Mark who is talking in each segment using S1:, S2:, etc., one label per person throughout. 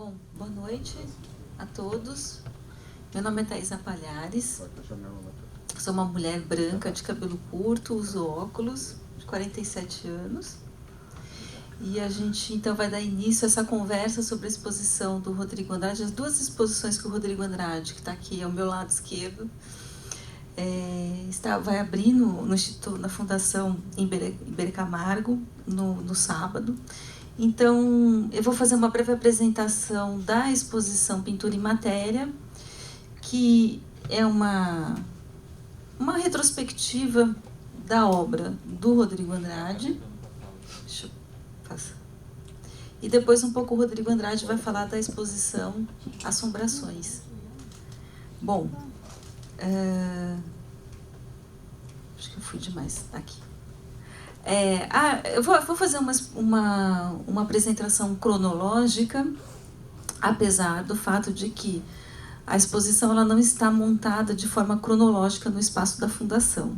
S1: Bom, boa noite a todos. Meu nome é Thaisa Palhares. Sou uma mulher branca de cabelo curto, uso óculos, de 47 anos. E a gente então vai dar início a essa conversa sobre a exposição do Rodrigo Andrade, as duas exposições que o Rodrigo Andrade, que está aqui ao meu lado esquerdo, vai abrir no Instituto, na Fundação Iberê Camargo, no sábado. Então, eu vou fazer uma breve apresentação da exposição Pintura em Matéria, que é uma retrospectiva da obra do Rodrigo Andrade. Deixa eu passar. E depois um pouco o Rodrigo Andrade vai falar da exposição Assombrações. Bom, acho que eu fui demais aqui. Eu vou fazer uma apresentação cronológica, apesar do fato de que a exposição ela não está montada de forma cronológica no espaço da Fundação.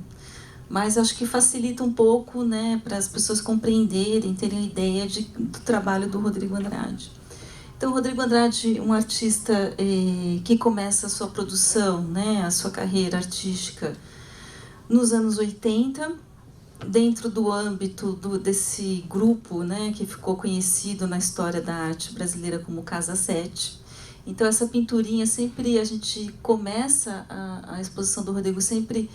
S1: Mas acho que facilita um pouco, né, para as pessoas compreenderem, terem ideia do trabalho do Rodrigo Andrade. Então, o Rodrigo Andrade, um artista que começa a sua produção, né, a sua carreira artística nos anos 80, dentro do âmbito desse grupo, né, que ficou conhecido na história da arte brasileira como Casa 7. Então, essa pinturinha, sempre a gente começa a exposição do Rodrigo sempre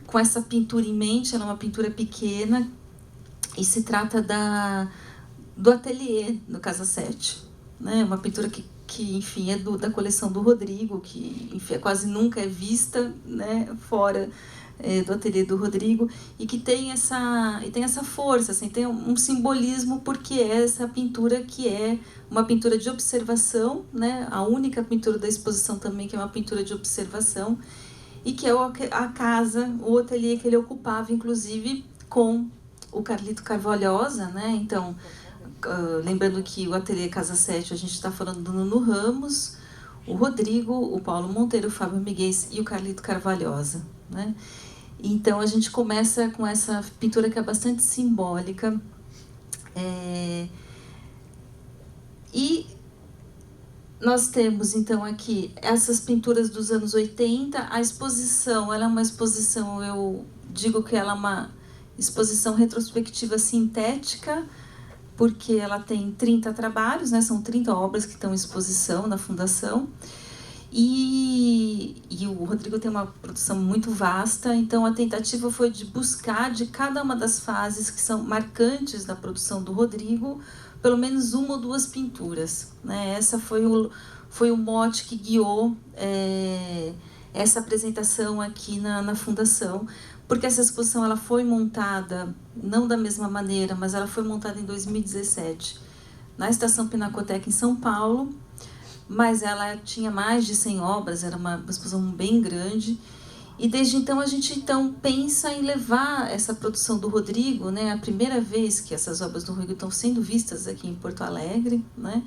S1: com essa pintura em mente. Ela é uma pintura pequena e se trata do ateliê no Casa 7. Né? Uma pintura que enfim, é da coleção do Rodrigo, que enfim, quase nunca é vista, né, fora do ateliê do Rodrigo, e que tem essa força, assim, tem um simbolismo, porque é essa pintura que é uma pintura de observação, né, a única pintura da exposição também que é uma pintura de observação, e que é a casa, o ateliê que ele ocupava, inclusive, com o Carlito Carvalhosa, né, então, lembrando que o ateliê Casa 7, a gente está falando do Nuno Ramos, o Rodrigo, o Paulo Monteiro, o Fábio Miguel e o Carlito Carvalhosa, né? Então, a gente começa com essa pintura que é bastante simbólica. E nós temos, então, aqui essas pinturas dos anos 80. A exposição, ela é uma exposição, eu digo que ela é uma exposição retrospectiva sintética, porque ela tem 30 trabalhos, né? São 30 obras que estão em exposição na Fundação. E o Rodrigo tem uma produção muito vasta, então a tentativa foi de buscar de cada uma das fases que são marcantes da produção do Rodrigo, pelo menos uma ou duas pinturas, né? Essa foi o mote que guiou essa apresentação aqui na Fundação, porque essa exposição ela foi montada, não da mesma maneira, mas ela foi montada em 2017, na Estação Pinacoteca, em São Paulo, mas ela tinha mais de 100 obras, era uma exposição bem grande, e desde então a gente pensa em levar essa produção do Rodrigo, né, a primeira vez que essas obras do Rodrigo estão sendo vistas aqui em Porto Alegre, né,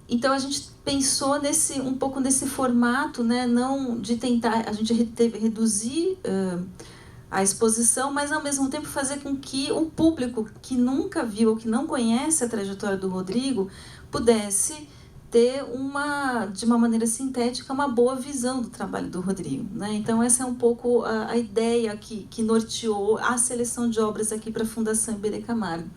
S1: então a gente pensou um pouco nesse formato, né, não de tentar, a gente teve reduzir a exposição, mas ao mesmo tempo fazer com que o público que nunca viu ou que não conhece a trajetória do Rodrigo pudesse ter de uma maneira sintética, uma boa visão do trabalho do Rodrigo, né? Então essa é um pouco a ideia que norteou a seleção de obras aqui para a Fundação Iberê Camargo.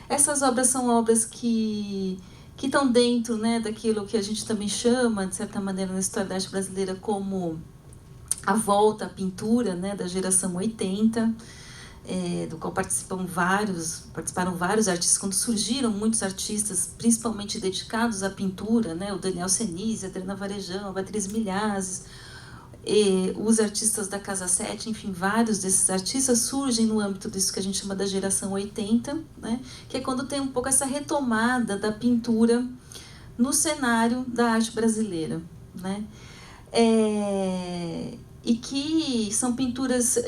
S1: Essas obras são obras que estão dentro, né, daquilo que a gente também chama, de certa maneira, na história da arte brasileira, como a volta à pintura, né, da geração 80, do qual participaram vários artistas. Quando surgiram muitos artistas, principalmente dedicados à pintura, né, o Daniel Senise, a Adriana Varejão, a Beatriz Milhazes, os artistas da Casa 7, enfim, vários desses artistas surgem no âmbito disso que a gente chama da geração 80, né, que é quando tem um pouco essa retomada da pintura no cenário da arte brasileira, né, e que são pinturas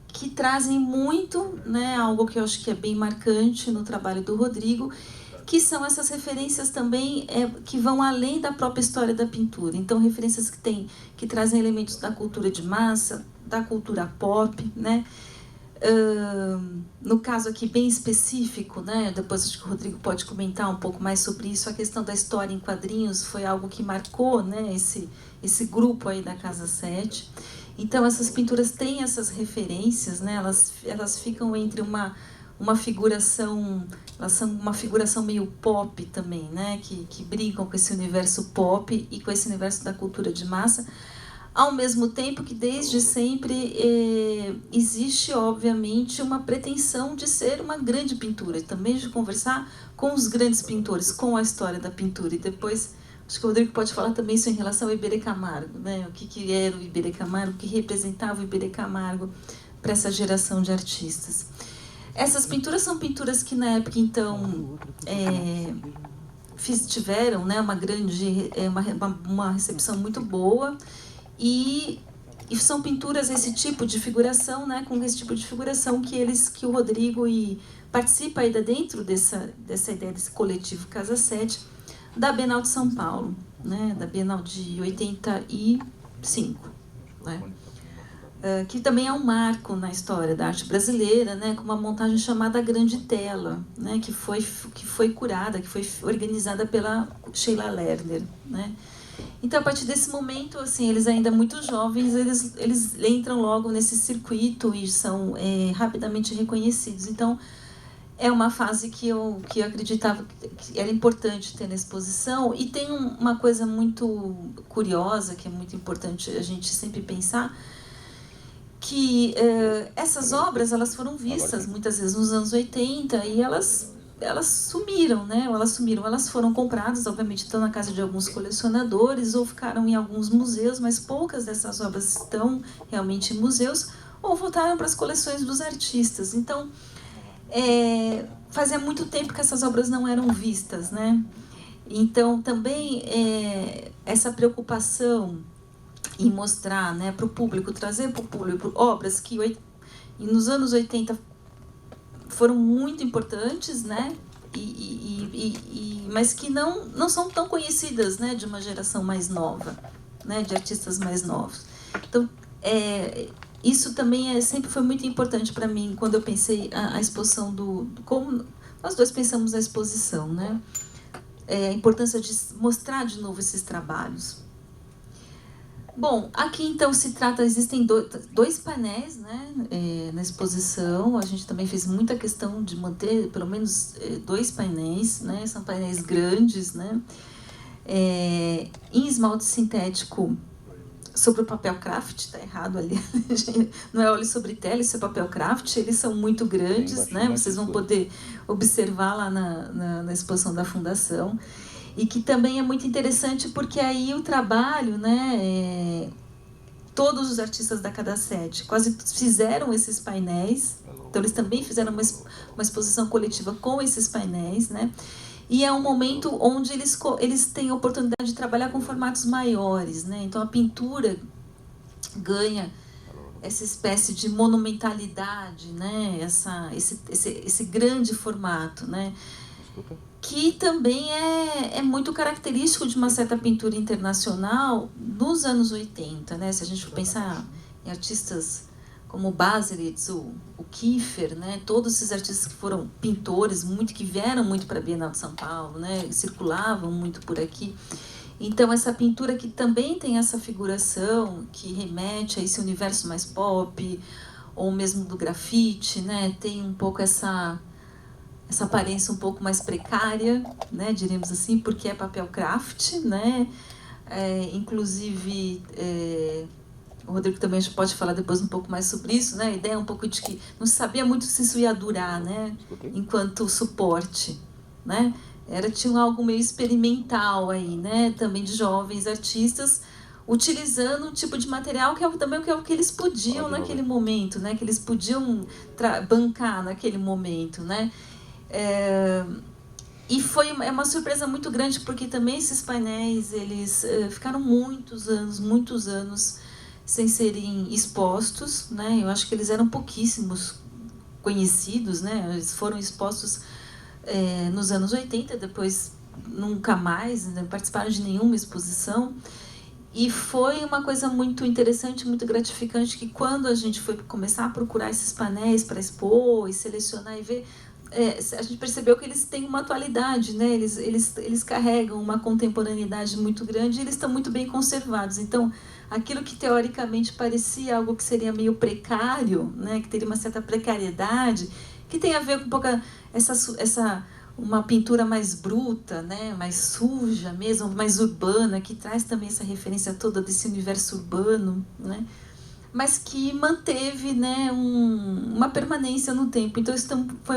S1: que trazem muito, né, algo que eu acho que é bem marcante no trabalho do Rodrigo, que são essas referências também que vão além da própria história da pintura. Então, referências que trazem elementos da cultura de massa, da cultura pop, né, No caso aqui bem específico, né, depois acho que o Rodrigo pode comentar um pouco mais sobre isso, a questão da história em quadrinhos foi algo que marcou, né, esse grupo aí da Casa 7. Então essas pinturas têm essas referências, né, elas ficam entre uma figuração, elas são uma figuração meio pop também, né, que brincam com esse universo pop e com esse universo da cultura de massa, ao mesmo tempo que desde sempre existe, obviamente, uma pretensão de ser uma grande pintura, e também de conversar com os grandes pintores, com a história da pintura. E depois, acho que o Rodrigo pode falar também isso em relação ao Iberê Camargo, né? O que era o Iberê Camargo, o que representava o Iberê Camargo para essa geração de artistas. Essas pinturas são pinturas que na época, então, tiveram, né, uma recepção muito boa, e são pinturas, esse tipo de figuração, né, com esse tipo de figuração que o Rodrigo participa ainda dentro dessa ideia desse coletivo Casa 7, da Bienal de São Paulo, né, da Bienal de 85, né, que também é um marco na história da arte brasileira, né, com uma montagem chamada Grande Tela, né, que foi curada, que foi organizada pela Sheila Lerner, né. Então, a partir desse momento, assim, eles ainda muito jovens, eles entram logo nesse circuito e são rapidamente reconhecidos. Então, é uma fase que eu acreditava que era importante ter na exposição. E tem uma coisa muito curiosa, que é muito importante a gente sempre pensar, que essas obras elas foram vistas muitas vezes nos anos 80 e elas sumiram, né? Elas foram compradas, obviamente estão na casa de alguns colecionadores ou ficaram em alguns museus, mas poucas dessas obras estão realmente em museus ou voltaram para as coleções dos artistas. Então, fazia muito tempo que essas obras não eram vistas, né? Então, também essa preocupação em mostrar, né, para o público, trazer para o público obras que nos anos 80 foram muito importantes, né, mas que não são tão conhecidas, né, de uma geração mais nova, né, de artistas mais novos. Então, isso também sempre foi muito importante para mim quando eu pensei a exposição como nós dois pensamos a exposição, né, a importância de mostrar de novo esses trabalhos. Bom, aqui então existem dois painéis, né, na exposição. A gente também fez muita questão de manter pelo menos 2 painéis, né, são painéis grandes, né, em esmalte sintético sobre o papel craft, está errado ali, não é óleo sobre tela, isso é papel craft, eles são muito grandes, né, vocês vão poder observar lá na exposição da Fundação. E que também é muito interessante porque aí o trabalho, né, todos os artistas da Casa 7 quase fizeram esses painéis, então eles também fizeram uma exposição coletiva com esses painéis, né, e é um momento onde eles têm a oportunidade de trabalhar com formatos maiores, né, então a pintura ganha essa espécie de monumentalidade, né, esse grande formato, né, que também é muito característico de uma certa pintura internacional dos anos 80, né? Se a gente for pensar em artistas como Baselitz, o Kiefer, né? Todos esses artistas que foram pintores, que vieram muito para a Bienal de São Paulo, né? Circulavam muito por aqui. Então, essa pintura que também tem essa figuração, que remete a esse universo mais pop, ou mesmo do grafite, né? Tem um pouco essa aparência um pouco mais precária, né, diríamos assim, porque é papel craft, né, inclusive, o Rodrigo também pode falar depois um pouco mais sobre isso, né, a ideia é um pouco de que não se sabia muito se isso ia durar, né, enquanto suporte, né, tinha algo meio experimental aí, né, também de jovens artistas, utilizando um tipo de material que também é o que eles podiam naquele momento, né, que eles podiam bancar naquele momento, né. E foi uma surpresa muito grande, porque também esses painéis, eles ficaram muitos anos sem serem expostos, né? Eu acho que eles eram pouquíssimos conhecidos, né? Eles foram expostos nos anos 80, depois nunca mais, não participaram de nenhuma exposição. E foi uma coisa muito interessante, muito gratificante, que quando a gente foi começar a procurar esses painéis para expor e selecionar e ver, a gente percebeu que eles têm uma atualidade, né? Eles carregam uma contemporaneidade muito grande e eles estão muito bem conservados. Então, aquilo que teoricamente parecia algo que seria meio precário, né? Que teria uma certa precariedade, que tem a ver com um pouco essa uma pintura mais bruta, né, mais suja mesmo, mais urbana, que traz também essa referência toda desse universo urbano, né, mas que manteve, né, uma permanência no tempo. Então isso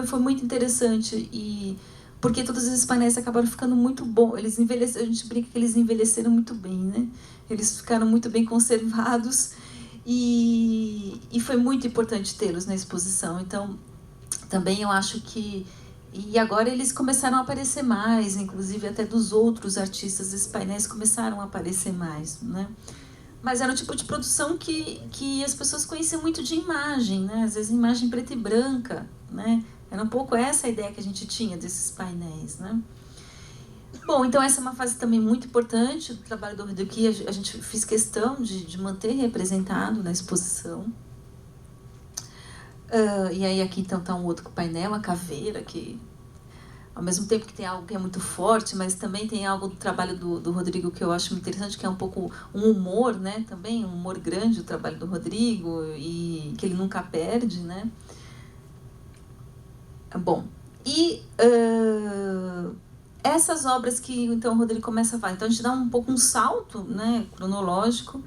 S1: foi muito interessante, e porque todos esses painéis acabaram ficando muito bons. Eles envelheceram, a gente brinca que eles envelheceram muito bem, né? Eles ficaram muito bem conservados, e foi muito importante tê-los na exposição. Então, também eu acho que... E agora eles começaram a aparecer mais, inclusive até dos outros artistas, esses painéis começaram a aparecer mais, né? Mas era um tipo de produção que as pessoas conheciam muito de imagem, né? Às vezes imagem preta e branca, né? Era um pouco essa a ideia que a gente tinha desses painéis, né? Bom, então essa é uma fase também muito importante do trabalho do Rodrigo, que a gente fez questão de manter representado na exposição. E aí aqui então tá um outro painel, a caveira, que ao mesmo tempo que tem algo que é muito forte, mas também tem algo do trabalho do Rodrigo que eu acho muito interessante, que é um pouco um humor, né? Também um humor grande, o trabalho do Rodrigo, e que ele nunca perde, né? Bom, e essas obras que então o Rodrigo começa a falar, então a gente dá um pouco um salto, né, cronológico,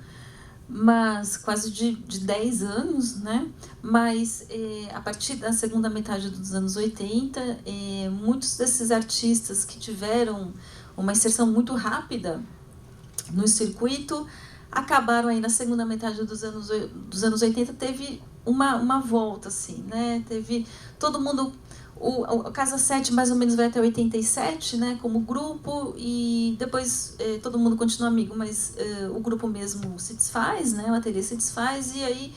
S1: mas quase de 10 anos, né? Mas a partir da segunda metade dos anos 80, muitos desses artistas que tiveram uma inserção muito rápida no circuito acabaram aí na segunda metade dos anos 80, teve uma volta, assim, né? Teve todo mundo... O Casa 7 mais ou menos vai até 87, né, como grupo, e depois todo mundo continua amigo, mas o grupo mesmo se desfaz, né, o ateliê se desfaz, e aí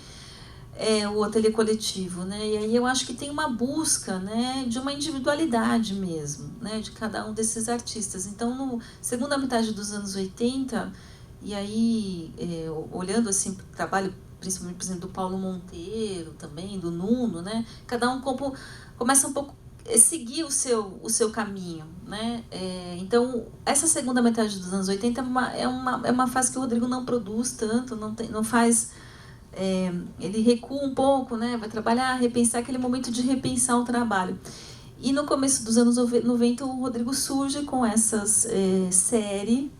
S1: o ateliê coletivo, né, e aí eu acho que tem uma busca, né, de uma individualidade mesmo, né, de cada um desses artistas. Então, no segunda metade dos anos 80, e aí olhando assim para o trabalho, principalmente, por exemplo, do Paulo Monteiro também, do Nuno, né, cada um começa um pouco a seguir o seu caminho, né? Então, essa segunda metade dos anos 80 é uma fase que o Rodrigo não produz tanto, não faz... ele recua um pouco, né? Vai trabalhar, repensar, aquele momento de repensar o trabalho. E no começo dos anos 90, o Rodrigo surge com essas série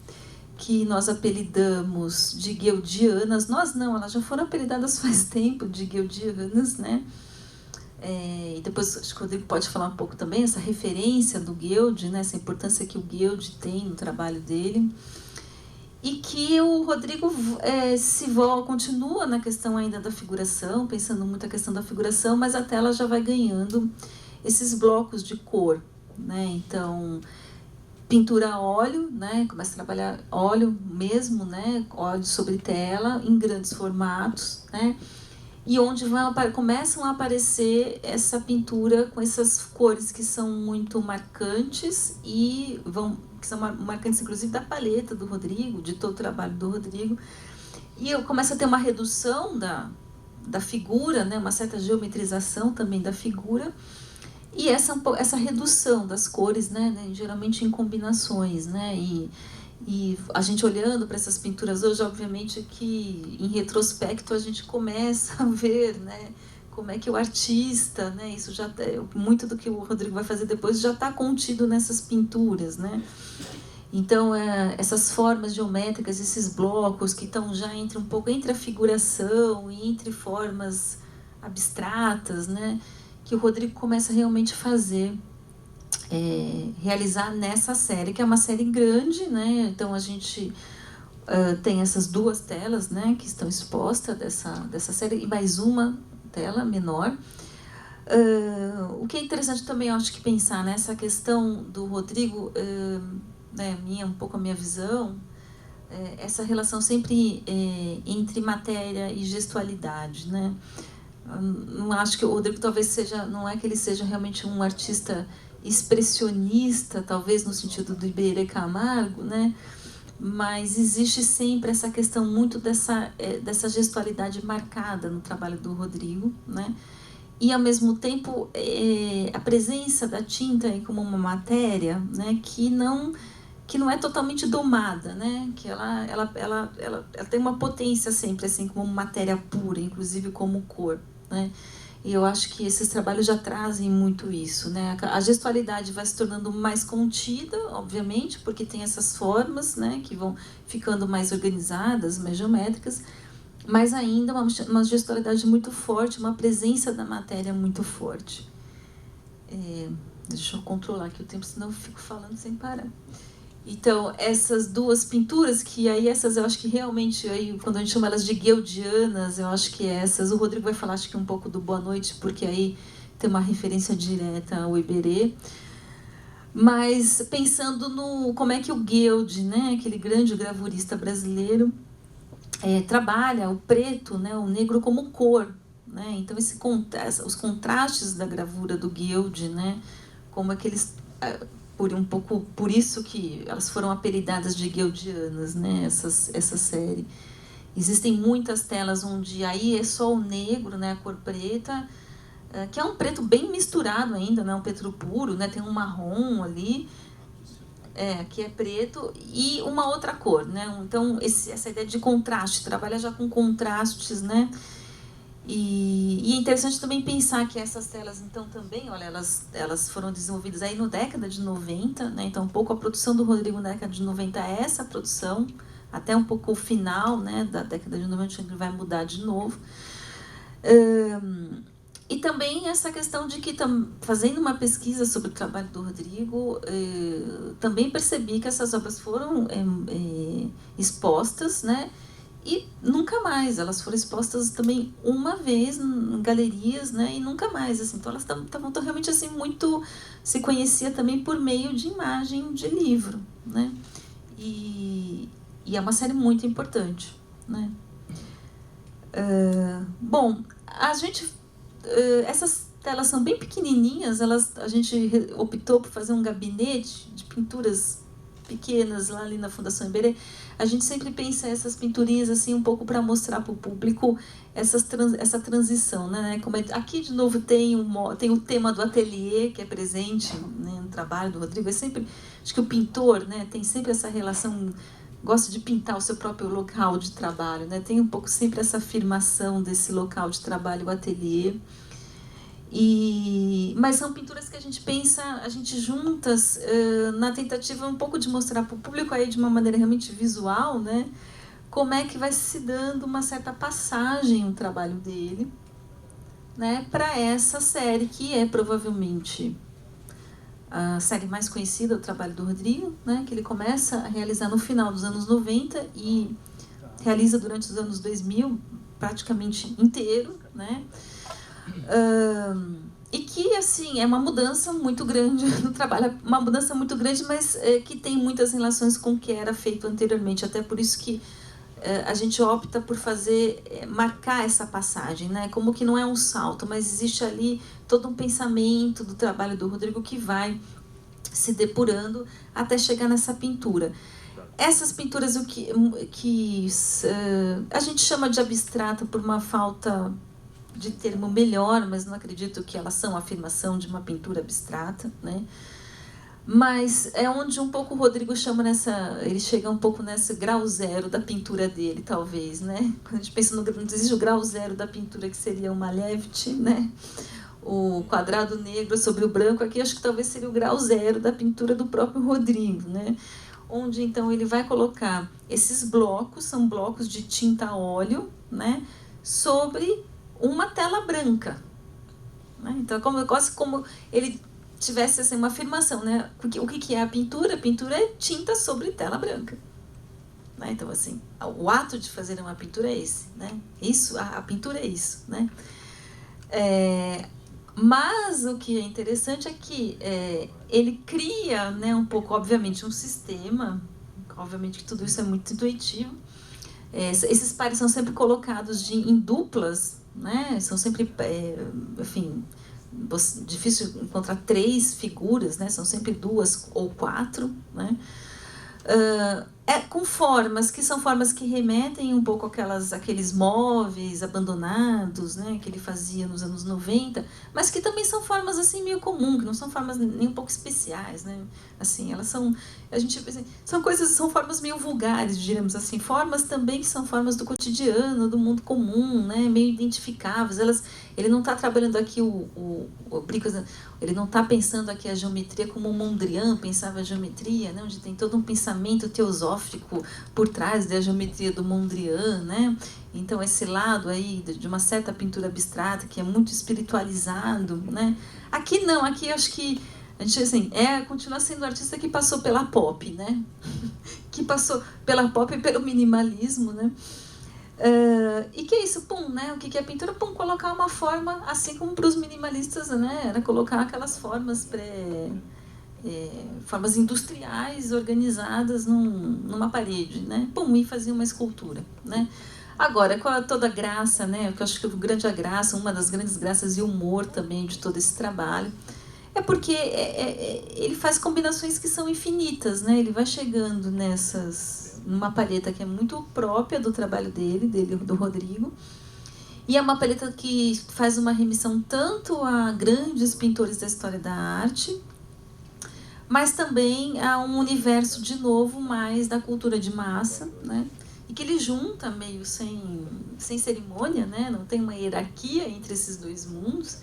S1: que nós apelidamos de gueldianas. Nós não, elas já foram apelidadas faz tempo de gueldianas, né? E depois acho que o Rodrigo pode falar um pouco também, essa referência do Guild, né, essa importância que o Guild tem no trabalho dele. E que o Rodrigo continua na questão ainda da figuração, pensando muito a questão da figuração, mas a tela já vai ganhando esses blocos de cor, né? Então, pintura a óleo, né? Começa a trabalhar óleo mesmo, né? Óleo sobre tela, em grandes formatos, né? E onde começam a aparecer essa pintura com essas cores que são muito marcantes e que são marcantes inclusive da paleta do Rodrigo, de todo o trabalho do Rodrigo. E começa a ter uma redução da figura, né, uma certa geometrização também da figura, e essa redução das cores, né, geralmente em combinações, né, e a gente olhando para essas pinturas hoje, obviamente que em retrospecto a gente começa a ver, né, como é que o artista, né, isso já muito do que o Rodrigo vai fazer depois já está contido nessas pinturas, né. Então essas formas geométricas, esses blocos que estão já um pouco entre a figuração e entre formas abstratas, né, que o Rodrigo começa realmente a fazer. Realizar nessa série, que é uma série grande, né? Então a gente tem essas duas telas, né, que estão expostas dessa série, e mais uma tela menor. O que é interessante também, eu acho que pensar nessa questão do Rodrigo, né, um pouco a minha visão, essa relação sempre entre matéria e gestualidade, né? Não acho que o Rodrigo talvez não é que ele seja realmente um artista expressionista, talvez no sentido do Iberê Camargo, né? mas existe sempre essa questão muito dessa gestualidade marcada no trabalho do Rodrigo, né? E, ao mesmo tempo, a presença da tinta aí como uma matéria, né, que não é totalmente domada, né? Que ela tem uma potência sempre, assim, como matéria pura, inclusive como cor, né? E eu acho que esses trabalhos já trazem muito isso, né? A gestualidade vai se tornando mais contida, obviamente, porque tem essas formas, né, que vão ficando mais organizadas, mais geométricas, mas ainda uma gestualidade muito forte, uma presença da matéria muito forte. Deixa eu controlar aqui o tempo, senão eu fico falando sem parar. Então, essas duas pinturas, que aí essas eu acho que realmente, aí, quando a gente chama elas de gueldianas, eu acho que essas, o Rodrigo vai falar acho que um pouco do Boa Noite, porque aí tem uma referência direta ao Iberê. Mas pensando no como é que o Guild, né, aquele grande gravurista brasileiro, trabalha o preto, né, o negro como cor, né? Então os contrastes da gravura do Guild, né, como é que eles por isso que elas foram apelidadas de gueldianas, né, essa série. Existem muitas telas onde aí é só o negro, né, a cor preta, que é um preto bem misturado ainda, não é um preto puro, né, tem um marrom ali, que é preto, e uma outra cor, né? Então, essa ideia de contraste, trabalha já com contrastes, né? E é interessante também pensar que essas telas, então, também, olha, elas foram desenvolvidas aí na década de 90, né? Então, um pouco a produção do Rodrigo na década de 90 é essa produção, até um pouco o final, né, da década de 90, que vai mudar de novo. E também essa questão de que, fazendo uma pesquisa sobre o trabalho do Rodrigo, também percebi que essas obras foram expostas, né? E nunca mais, elas foram expostas também uma vez em galerias, né? E nunca mais, assim. Então elas estavam realmente assim muito... Se conhecia também por meio de imagem de livro, né? E é uma série muito importante, né? Bom, a gente... essas telas são bem pequenininhas, a gente optou por fazer um gabinete de pinturas pequenas lá ali na Fundação Iberê. A gente sempre pensa essas pinturinhas assim um pouco para mostrar para o público essa transição, né? Como aqui de novo tem o tema do ateliê que é presente, né, no trabalho do Rodrigo. Acho que o pintor, né, tem sempre essa relação, gosta de pintar o seu próprio local de trabalho, né? Tem um pouco sempre essa afirmação desse local de trabalho, o ateliê. Mas são pinturas que a gente pensa, a gente juntas na tentativa um pouco de mostrar para o público aí de uma maneira realmente visual, né, como é que vai se dando uma certa passagem o trabalho dele, né, para essa série que é provavelmente a série mais conhecida, o trabalho do Rodrigo, né, que ele começa a realizar no final dos anos 90 e realiza durante os anos 2000 praticamente inteiro, né? E que, assim, é uma mudança muito grande no trabalho, uma mudança muito grande, mas que tem muitas relações com o que era feito anteriormente, até por isso que a gente opta por marcar essa passagem, né? Como que não é um salto, mas existe ali todo um pensamento do trabalho do Rodrigo que vai se depurando até chegar nessa pintura. Essas pinturas, a gente chama de abstrata por uma falta de termo melhor, mas não acredito que elas são afirmação de uma pintura abstrata, né? Mas é onde um pouco o Rodrigo ele chega um pouco nesse grau zero da pintura dele, talvez, né? Quando a gente pensa não existe o grau zero da pintura, que seria o Malevich, né? O quadrado negro sobre o branco, aqui acho que talvez seria o grau zero da pintura do próprio Rodrigo, né? Onde então ele vai colocar esses blocos, são blocos de tinta a óleo, né? Sobre uma tela branca, né? Então quase como ele tivesse assim, uma afirmação, né? O que é a pintura? A pintura é tinta sobre tela branca, né? Então assim, o ato de fazer uma pintura é esse, né? Isso, a pintura é isso, né? Mas o que é interessante é que ele cria, né, um pouco, obviamente, um sistema, obviamente que tudo isso é muito intuitivo. Esses pares são sempre colocados em duplas, né? São sempre, enfim, difícil encontrar 3 figuras, né? São sempre 2 ou 4, né? com formas, que são formas que remetem um pouco àqueles móveis abandonados, né, que ele fazia nos anos 90, mas que também são formas assim meio comum, que não são formas nem um pouco especiais, né? Assim, elas são, a gente assim, são formas meio vulgares, diremos assim, formas também que são formas do cotidiano, do mundo comum, né, meio identificáveis. Ele não está trabalhando aqui ele não está pensando aqui a geometria como o Mondrian pensava a geometria, né, onde tem todo um pensamento teosófico por trás da geometria do Mondrian, né? Então esse lado aí de uma certa pintura abstrata que é muito espiritualizado, né? Aqui não, aqui acho que a gente assim, continua sendo um artista que passou pela pop, né? Que passou pela pop e pelo minimalismo, né? E que é isso, pum, né? O que é pintura? Pum, colocar uma forma, assim como para os minimalistas, né? Era colocar aquelas formas formas industriais organizadas numa parede, né? Pum, e fazia uma escultura, né? Agora, qual é toda a graça, né? Eu acho que uma das grandes graças e humor também de todo esse trabalho é porque ele faz combinações que são infinitas, né? Ele vai chegando numa paleta que é muito própria do trabalho dele, do Rodrigo, e é uma paleta que faz uma remissão tanto a grandes pintores da história da arte, mas também a um universo, de novo, mais da cultura de massa, né? E que ele junta meio sem cerimônia, né? Não tem uma hierarquia entre esses dois mundos.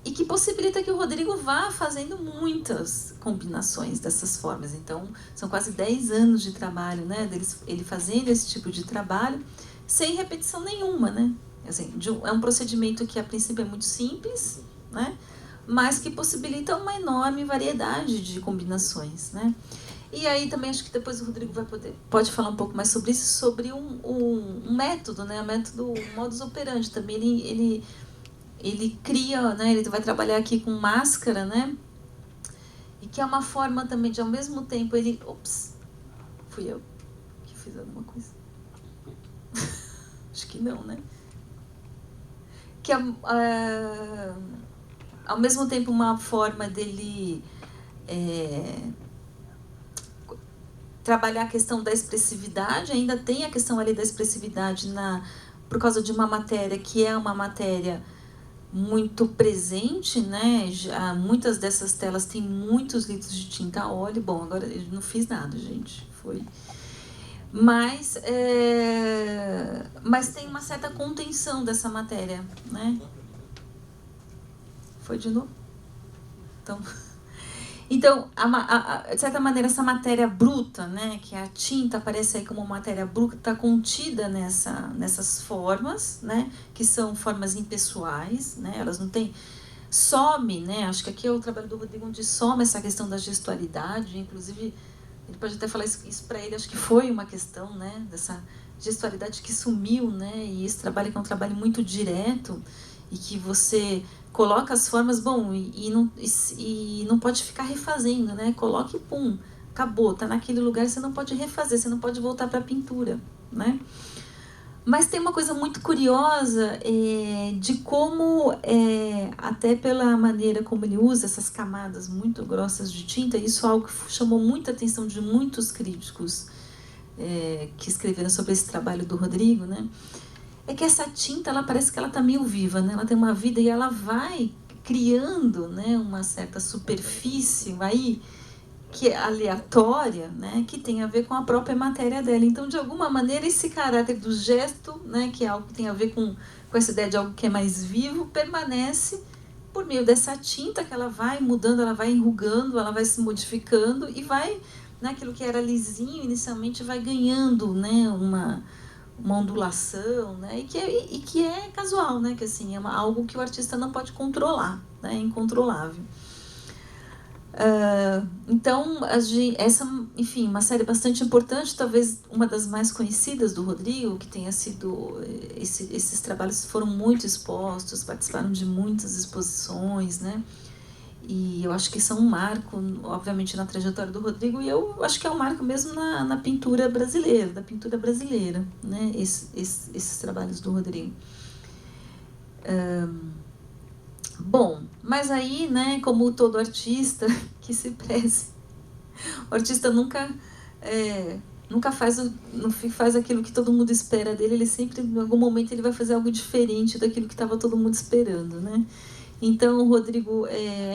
S1: E que possibilita que o Rodrigo vá fazendo muitas combinações dessas formas. Então, são quase 10 anos de trabalho, né? Ele fazendo esse tipo de trabalho, sem repetição nenhuma, né? Assim, é um procedimento que, a princípio, é muito simples, né? Mas que possibilita uma enorme variedade de combinações, né? E aí também acho que depois o Rodrigo pode falar um pouco mais sobre isso, sobre um método, né? O modus operandi também. Ele cria, né? Ele vai trabalhar aqui com máscara, né? E que é uma forma também de, ao mesmo tempo, Ops, fui eu que fiz alguma coisa. Acho que não, né? Que ao mesmo tempo uma forma dele trabalhar a questão da expressividade, ainda tem a questão ali da expressividade por causa de uma matéria que é uma matéria muito presente, né? Muitas dessas telas têm muitos litros de tinta a óleo. Bom, agora eu não fiz nada, gente. Mas tem uma certa contenção dessa matéria, né? Foi de novo? Então, de certa maneira, essa matéria bruta, né, que a tinta aparece aí como matéria bruta, está contida nessas formas, né, que são formas impessoais, né, elas não têm... Some, né, acho que aqui é o trabalho do Rodrigo onde some essa questão da gestualidade, inclusive, ele pode até falar isso para ele, acho que foi uma questão, né, dessa gestualidade que sumiu, né, e esse trabalho que é um trabalho muito direto, e que você coloca as formas, bom, e não pode ficar refazendo, né? Coloca e pum, acabou, tá naquele lugar, você não pode refazer, você não pode voltar para a pintura, né? Mas tem uma coisa muito curiosa de como, até pela maneira como ele usa essas camadas muito grossas de tinta, isso é algo que chamou muita atenção de muitos críticos que escreveram sobre esse trabalho do Rodrigo, né? É que essa tinta, ela parece que ela está meio viva, né? Ela tem uma vida e ela vai criando, né, uma certa superfície aí que é aleatória, né, que tem a ver com a própria matéria dela. Então, de alguma maneira, esse caráter do gesto, né, que é algo que tem a ver com essa ideia de algo que é mais vivo, permanece por meio dessa tinta que ela vai mudando, ela vai enrugando, ela vai se modificando e vai, né, aquilo que era lisinho inicialmente vai ganhando, né, uma ondulação, né? E que é casual, né? Que assim, é algo que o artista não pode controlar, né? É incontrolável. Então, essa, enfim, uma série bastante importante, talvez uma das mais conhecidas do Rodrigo, que tenha sido... Esses trabalhos foram muito expostos, participaram de muitas exposições, né? E eu acho que são um marco, obviamente, na trajetória do Rodrigo, e eu acho que é um marco mesmo na pintura brasileira, da pintura brasileira, né? Esses trabalhos do Rodrigo. Bom, mas aí, né, como todo artista que se preze, o artista nunca nunca faz aquilo que todo mundo espera dele, ele sempre, em algum momento, ele vai fazer algo diferente daquilo que estava todo mundo esperando, né? Então, o Rodrigo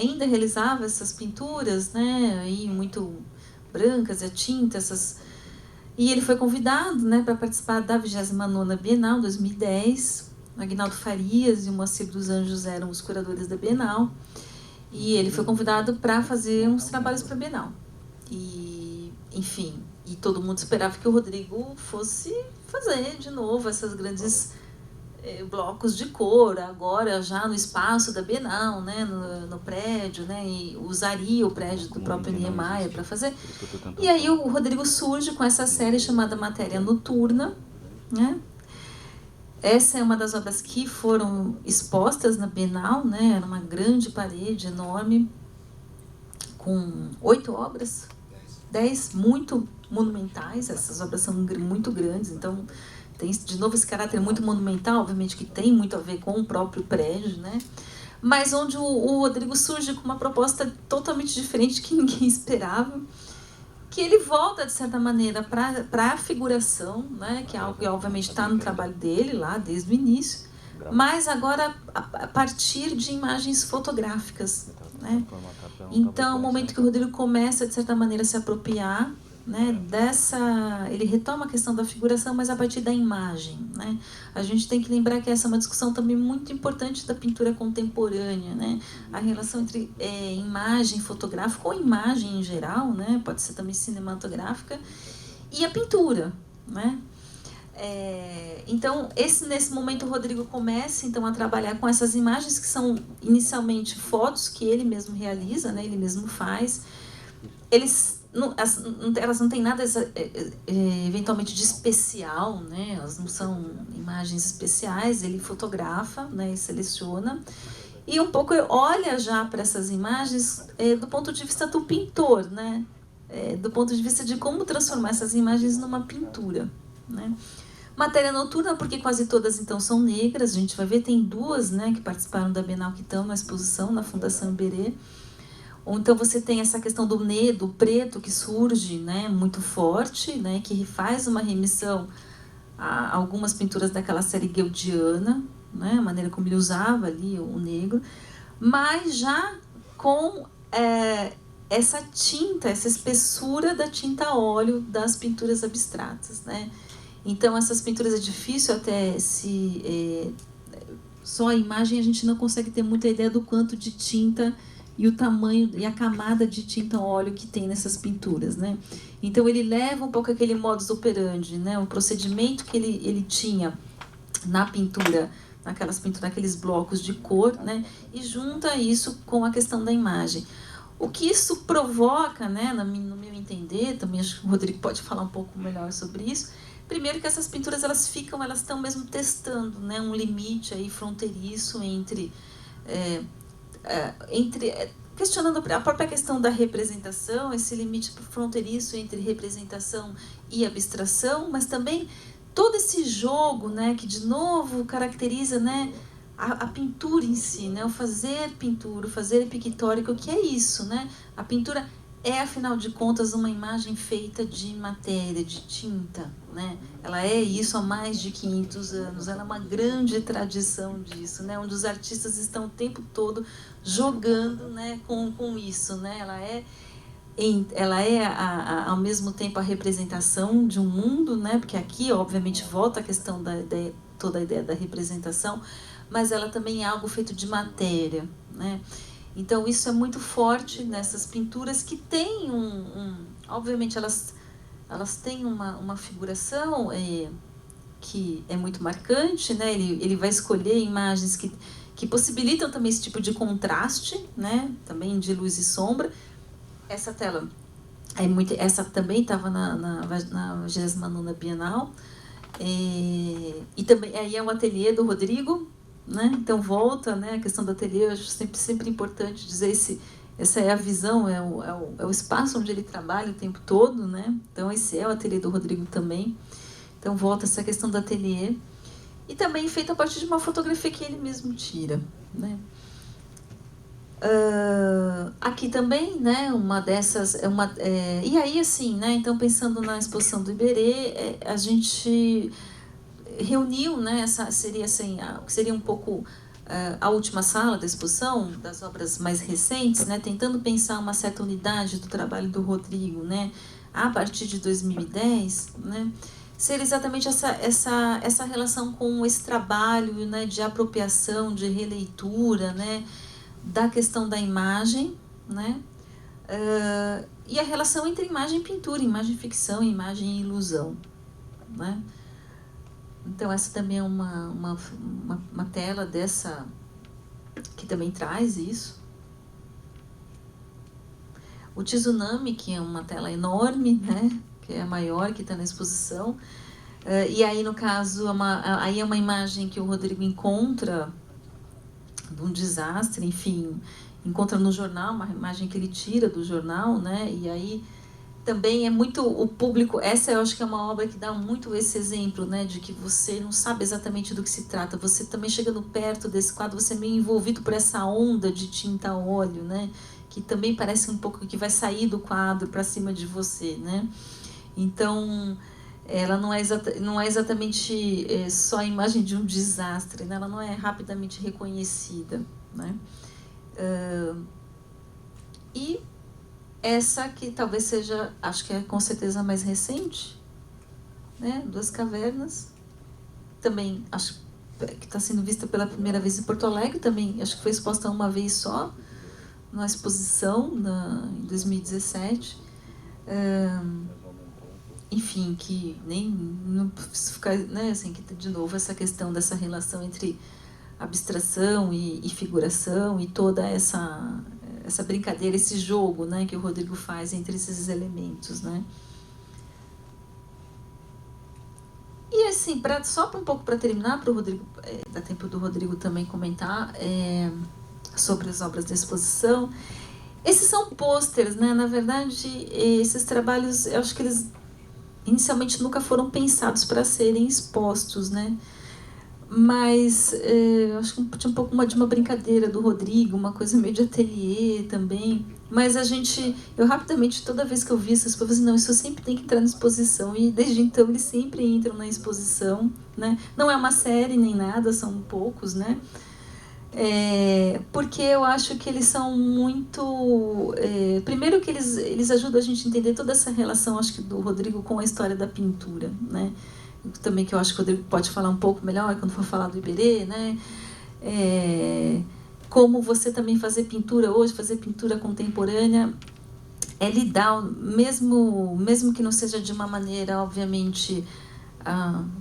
S1: ainda realizava essas pinturas, né, aí muito brancas, a tinta, e ele foi convidado, né, para participar da 29ª Bienal, 2010. O Aguinaldo Farias e o Moacir dos Anjos eram os curadores da Bienal, e ele foi convidado para fazer uns trabalhos para a Bienal. E, enfim, e todo mundo esperava que o Rodrigo fosse fazer de novo essas grandes blocos de cor, agora já no espaço da Bienal, né, no prédio, né, e usaria o prédio do próprio Niemeyer para fazer. E aí o Rodrigo surge com essa série chamada Matéria Noturna, né? Essa é uma das obras que foram expostas na Bienal, né? Era uma grande parede enorme, com 8 obras, 10 muito monumentais. Essas obras são muito grandes, então tem de novo esse caráter muito monumental, obviamente que tem muito a ver com o próprio prédio, né? Mas onde o Rodrigo surge com uma proposta totalmente diferente que ninguém esperava, que ele volta, de certa maneira, para a figuração, né? Que é algo que obviamente está no trabalho dele lá desde o início, mas agora a partir de imagens fotográficas, né? Então, o momento que o Rodrigo começa, de certa maneira, a se apropriar, né, ele retoma a questão da figuração, mas a partir da imagem, né? A gente tem que lembrar que essa é uma discussão também muito importante da pintura contemporânea, né? A relação entre imagem fotográfica ou imagem em geral, né? Pode ser também cinematográfica, e a pintura, né? Então, nesse momento, o Rodrigo começa então a trabalhar com essas imagens que são inicialmente fotos que ele mesmo realiza, né? Ele mesmo faz. Elas não têm nada eventualmente de especial, né? Elas não são imagens especiais, ele fotografa, né? E seleciona, e um pouco olha já para essas imagens do ponto de vista do pintor, né? Do ponto de vista de como transformar essas imagens numa pintura, né? Matéria Noturna, porque quase todas então são negras. A gente vai ver, tem 2, né, que participaram da Bienal que estão na exposição na Fundação Iberê. Ou então você tem essa questão do preto que surge, né, muito forte, né, que faz uma remissão a algumas pinturas daquela série gueldiana, né, a maneira como ele usava ali o negro, mas já com essa tinta, essa espessura da tinta a óleo das pinturas abstratas, né? Então, essas pinturas é difícil até só a imagem a gente não consegue ter muita ideia do quanto de tinta e o tamanho e a camada de tinta a óleo que tem nessas pinturas, né? Então, ele leva um pouco aquele modus operandi, né? O procedimento que ele tinha na pintura, naqueles blocos de cor, né? E junta isso com a questão da imagem. O que isso provoca, né? No meu entender, também acho que o Rodrigo pode falar um pouco melhor sobre isso. Primeiro que essas pinturas elas estão mesmo testando, né, um limite aí fronteiriço questionando a própria questão da representação, esse limite fronteiriço entre representação e abstração, mas também todo esse jogo, né, que de novo caracteriza, né, a pintura em si, né, o fazer pintura, o fazer pictórico, que é isso, né? A pintura afinal de contas, uma imagem feita de matéria, de tinta, né? Ela é isso há mais de 500 anos, ela é uma grande tradição disso, né? Onde os artistas estão o tempo todo jogando, né, com isso, né? Ela é ao mesmo tempo a representação de um mundo, né? Porque aqui, obviamente, volta a questão toda a ideia da representação, mas ela também é algo feito de matéria, né? Então, isso é muito forte nessas pinturas que têm obviamente, elas têm uma figuração que é muito marcante, né? Ele vai escolher imagens que possibilitam também esse tipo de contraste, né? Também de luz e sombra. Essa tela, essa também estava na 29ª Bienal. E também aí é o ateliê do Rodrigo, né? Então volta, né, a questão do ateliê. Eu acho sempre importante dizer essa é a visão, é o espaço onde ele trabalha o tempo todo, né? Então esse é o ateliê do Rodrigo também. Então volta essa questão do ateliê, e também feito a partir de uma fotografia que ele mesmo tira, né? Aqui também, né, uma dessas, e aí assim, né, então pensando na exposição do Iberê, a gente reuniu, né, seria assim, seria um pouco a última sala da exposição, das obras mais recentes, né, tentando pensar uma certa unidade do trabalho do Rodrigo, né, a partir de 2010, né, ser exatamente essa relação com esse trabalho, né, de apropriação, de releitura, né, da questão da imagem, né, e a relação entre imagem e pintura, imagem e ficção, imagem e ilusão, né. Então essa também é uma tela dessa, que também traz isso. O Tsunami, que é uma tela enorme, né, que é a maior que está na exposição, e aí no caso, aí é uma imagem que o Rodrigo encontra de um desastre, enfim, encontra no jornal, uma imagem que ele tira do jornal, né, e aí também é muito o público, essa eu acho que é uma obra que dá muito esse exemplo, né, de que você não sabe exatamente do que se trata, você também chegando perto desse quadro, você é meio envolvido por essa onda de tinta a óleo, né, que também parece um pouco que vai sair do quadro para cima de você, né. Então, ela não é exatamente só a imagem de um desastre, né, ela não é rapidamente reconhecida, né. E essa que talvez seja, acho que é com certeza a mais recente, né? Duas Cavernas, também acho que está sendo vista pela primeira vez em Porto Alegre, também acho que foi exposta uma vez só, na exposição em 2017. Enfim, que nem não preciso ficar, né, assim, que de novo essa questão dessa relação entre abstração e figuração e toda essa brincadeira, esse jogo, né, que o Rodrigo faz entre esses elementos, né. E assim, só um pouco para terminar, para o Rodrigo, dá tempo do Rodrigo também comentar sobre as obras da exposição. Esses são pôsteres, né? Na verdade, esses trabalhos, eu acho que eles inicialmente nunca foram pensados para serem expostos, né? Mas eu acho que tinha um pouco de uma brincadeira do Rodrigo, uma coisa meio de ateliê também. Mas eu rapidamente, toda vez que eu vi essas coisas, não, isso sempre tem que entrar na exposição. E desde então eles sempre entram na exposição, né? Não é uma série nem nada, são poucos, né? Porque eu acho que eles são muito... primeiro que eles ajudam a gente a entender toda essa relação, acho que do Rodrigo com a história da pintura, né? Também que eu acho que o Rodrigo pode falar um pouco melhor quando for falar do Iberê, né? Como você também fazer pintura hoje, fazer pintura contemporânea, é lidar, mesmo que não seja de uma maneira, obviamente,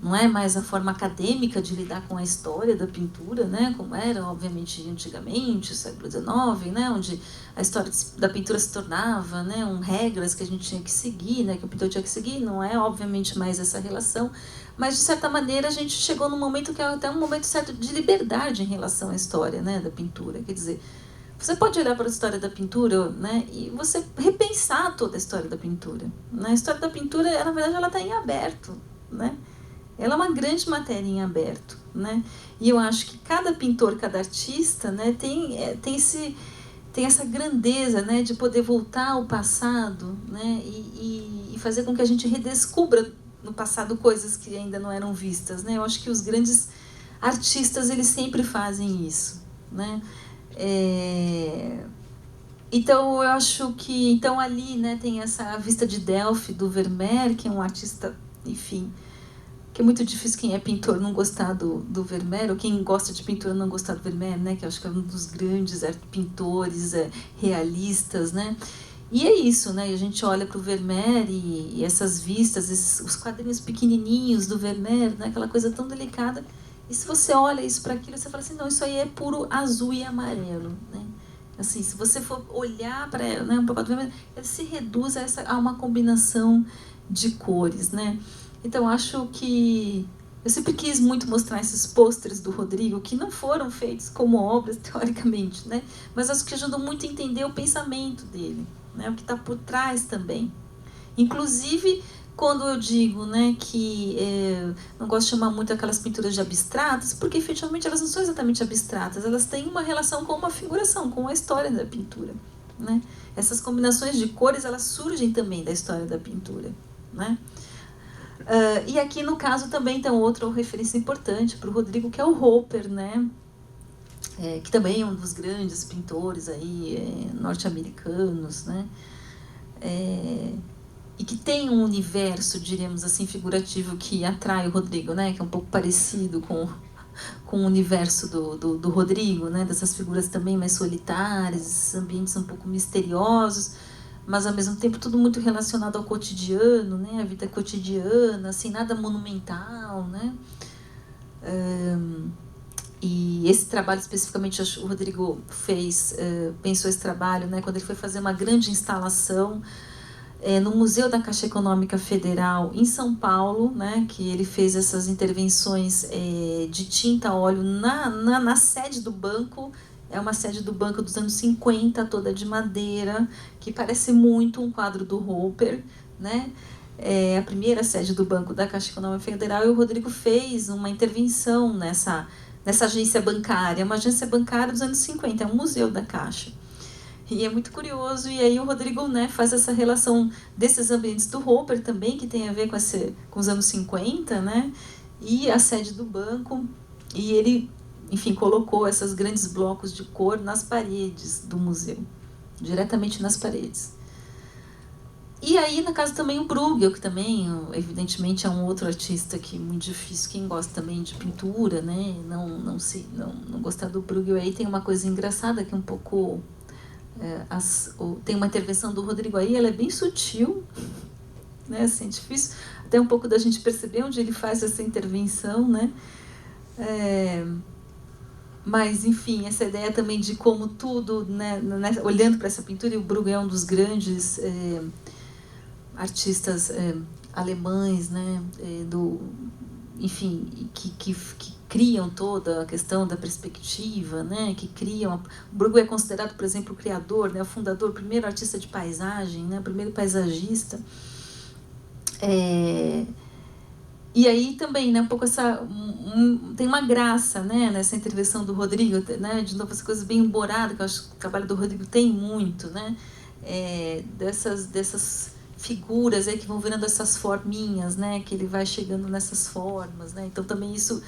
S1: não é mais a forma acadêmica de lidar com a história da pintura, né, como era, obviamente, antigamente, século XIX, né, onde a história da pintura se tornava, né, regras que a gente tinha que seguir, né, que o pintor tinha que seguir, não é, obviamente, mais essa relação, mas, de certa maneira, a gente chegou num momento que é até um momento certo de liberdade em relação à história, né, da pintura, quer dizer, você pode olhar para a história da pintura, né, e você repensar toda a história da pintura, né, a história da pintura, na verdade, ela está em aberto, né? Ela é uma grande matéria em aberto, né? E eu acho que cada pintor, cada artista, né, tem essa grandeza, né, de poder voltar ao passado, né, e fazer com que a gente redescubra no passado coisas que ainda não eram vistas, né? Eu acho que os grandes artistas, eles sempre fazem isso, né? Então eu acho que ali, né, tem essa vista de Delphi do Vermeer, que é um artista, enfim, que é muito difícil quem é pintor não gostar do Vermeer, ou quem gosta de pintura não gostar do Vermeer, né, que eu acho que é um dos grandes pintores realistas, né. E é isso, né, e a gente olha para o Vermeer e essas vistas, os quadrinhos pequenininhos do Vermeer, né, aquela coisa tão delicada, e se você olha isso para aquilo, você fala assim, não, isso aí é puro azul e amarelo, né. Assim, se você for olhar para, né, um pouco do Vermeer, ele se reduz a uma combinação de cores, né. Então, acho que eu sempre quis muito mostrar esses pôsteres do Rodrigo, que não foram feitos como obras, teoricamente, né? Mas acho que ajudam muito a entender o pensamento dele, né? O que está por trás também. Inclusive, Quando eu digo, né, que não gosto de chamar muito aquelas pinturas de abstratas, porque efetivamente elas não são exatamente abstratas, elas têm uma relação com uma figuração, com a história da pintura, né? Essas combinações de cores, elas surgem também da história da pintura, né? E aqui no caso também tem outra referência importante para o Rodrigo, que é o Hopper, né? Que também é um dos grandes pintores aí norte-americanos, né? E que tem um universo, diríamos assim, figurativo que atrai o Rodrigo, né? Que é um pouco parecido com o universo do Rodrigo, né? Dessas figuras também mais solitárias, esses ambientes um pouco misteriosos, mas ao mesmo tempo tudo muito relacionado ao cotidiano, né? A vida cotidiana, assim, nada monumental, né? E esse trabalho especificamente o Rodrigo pensou esse trabalho, né? Quando ele foi fazer uma grande instalação no Museu da Caixa Econômica Federal em São Paulo, né, que ele fez essas intervenções de tinta a óleo na sede do banco. É uma sede do banco dos anos 50, toda de madeira, que parece muito um quadro do Hopper, né? É a primeira sede do Banco da Caixa Econômica Federal, e o Rodrigo fez uma intervenção nessa agência bancária, uma agência bancária dos anos 50, é um museu da Caixa. E é muito curioso, e aí o Rodrigo, né, faz essa relação desses ambientes do Hopper também, que tem a ver com os anos 50, né, e a sede do banco, e ele, enfim, colocou esses grandes blocos de cor nas paredes do museu, diretamente nas paredes. E aí, na casa também o Bruegel, que também, evidentemente, é um outro artista que é muito difícil, quem gosta também de pintura, né, não gostar do Bruegel. Aí tem uma coisa engraçada que é um pouco... tem uma intervenção do Rodrigo aí, ela é bem sutil, né, assim, difícil até um pouco da gente perceber onde ele faz essa intervenção, né, mas enfim, essa ideia também de como tudo, né, olhando para essa pintura, e o Bruegel é um dos grandes artistas alemães, né, enfim, que criam toda a questão da perspectiva, né, que criam... O Bruegel é considerado, por exemplo, o criador, né, o fundador, o primeiro artista de paisagem, né, o primeiro paisagista. E aí também, né, um pouco tem uma graça, né, nessa intervenção do Rodrigo, né, de novo, essa coisa bem humorada, que eu acho que o trabalho do Rodrigo tem muito, né, dessas figuras aí que vão virando essas forminhas, né, que ele vai chegando nessas formas, né, então também isso,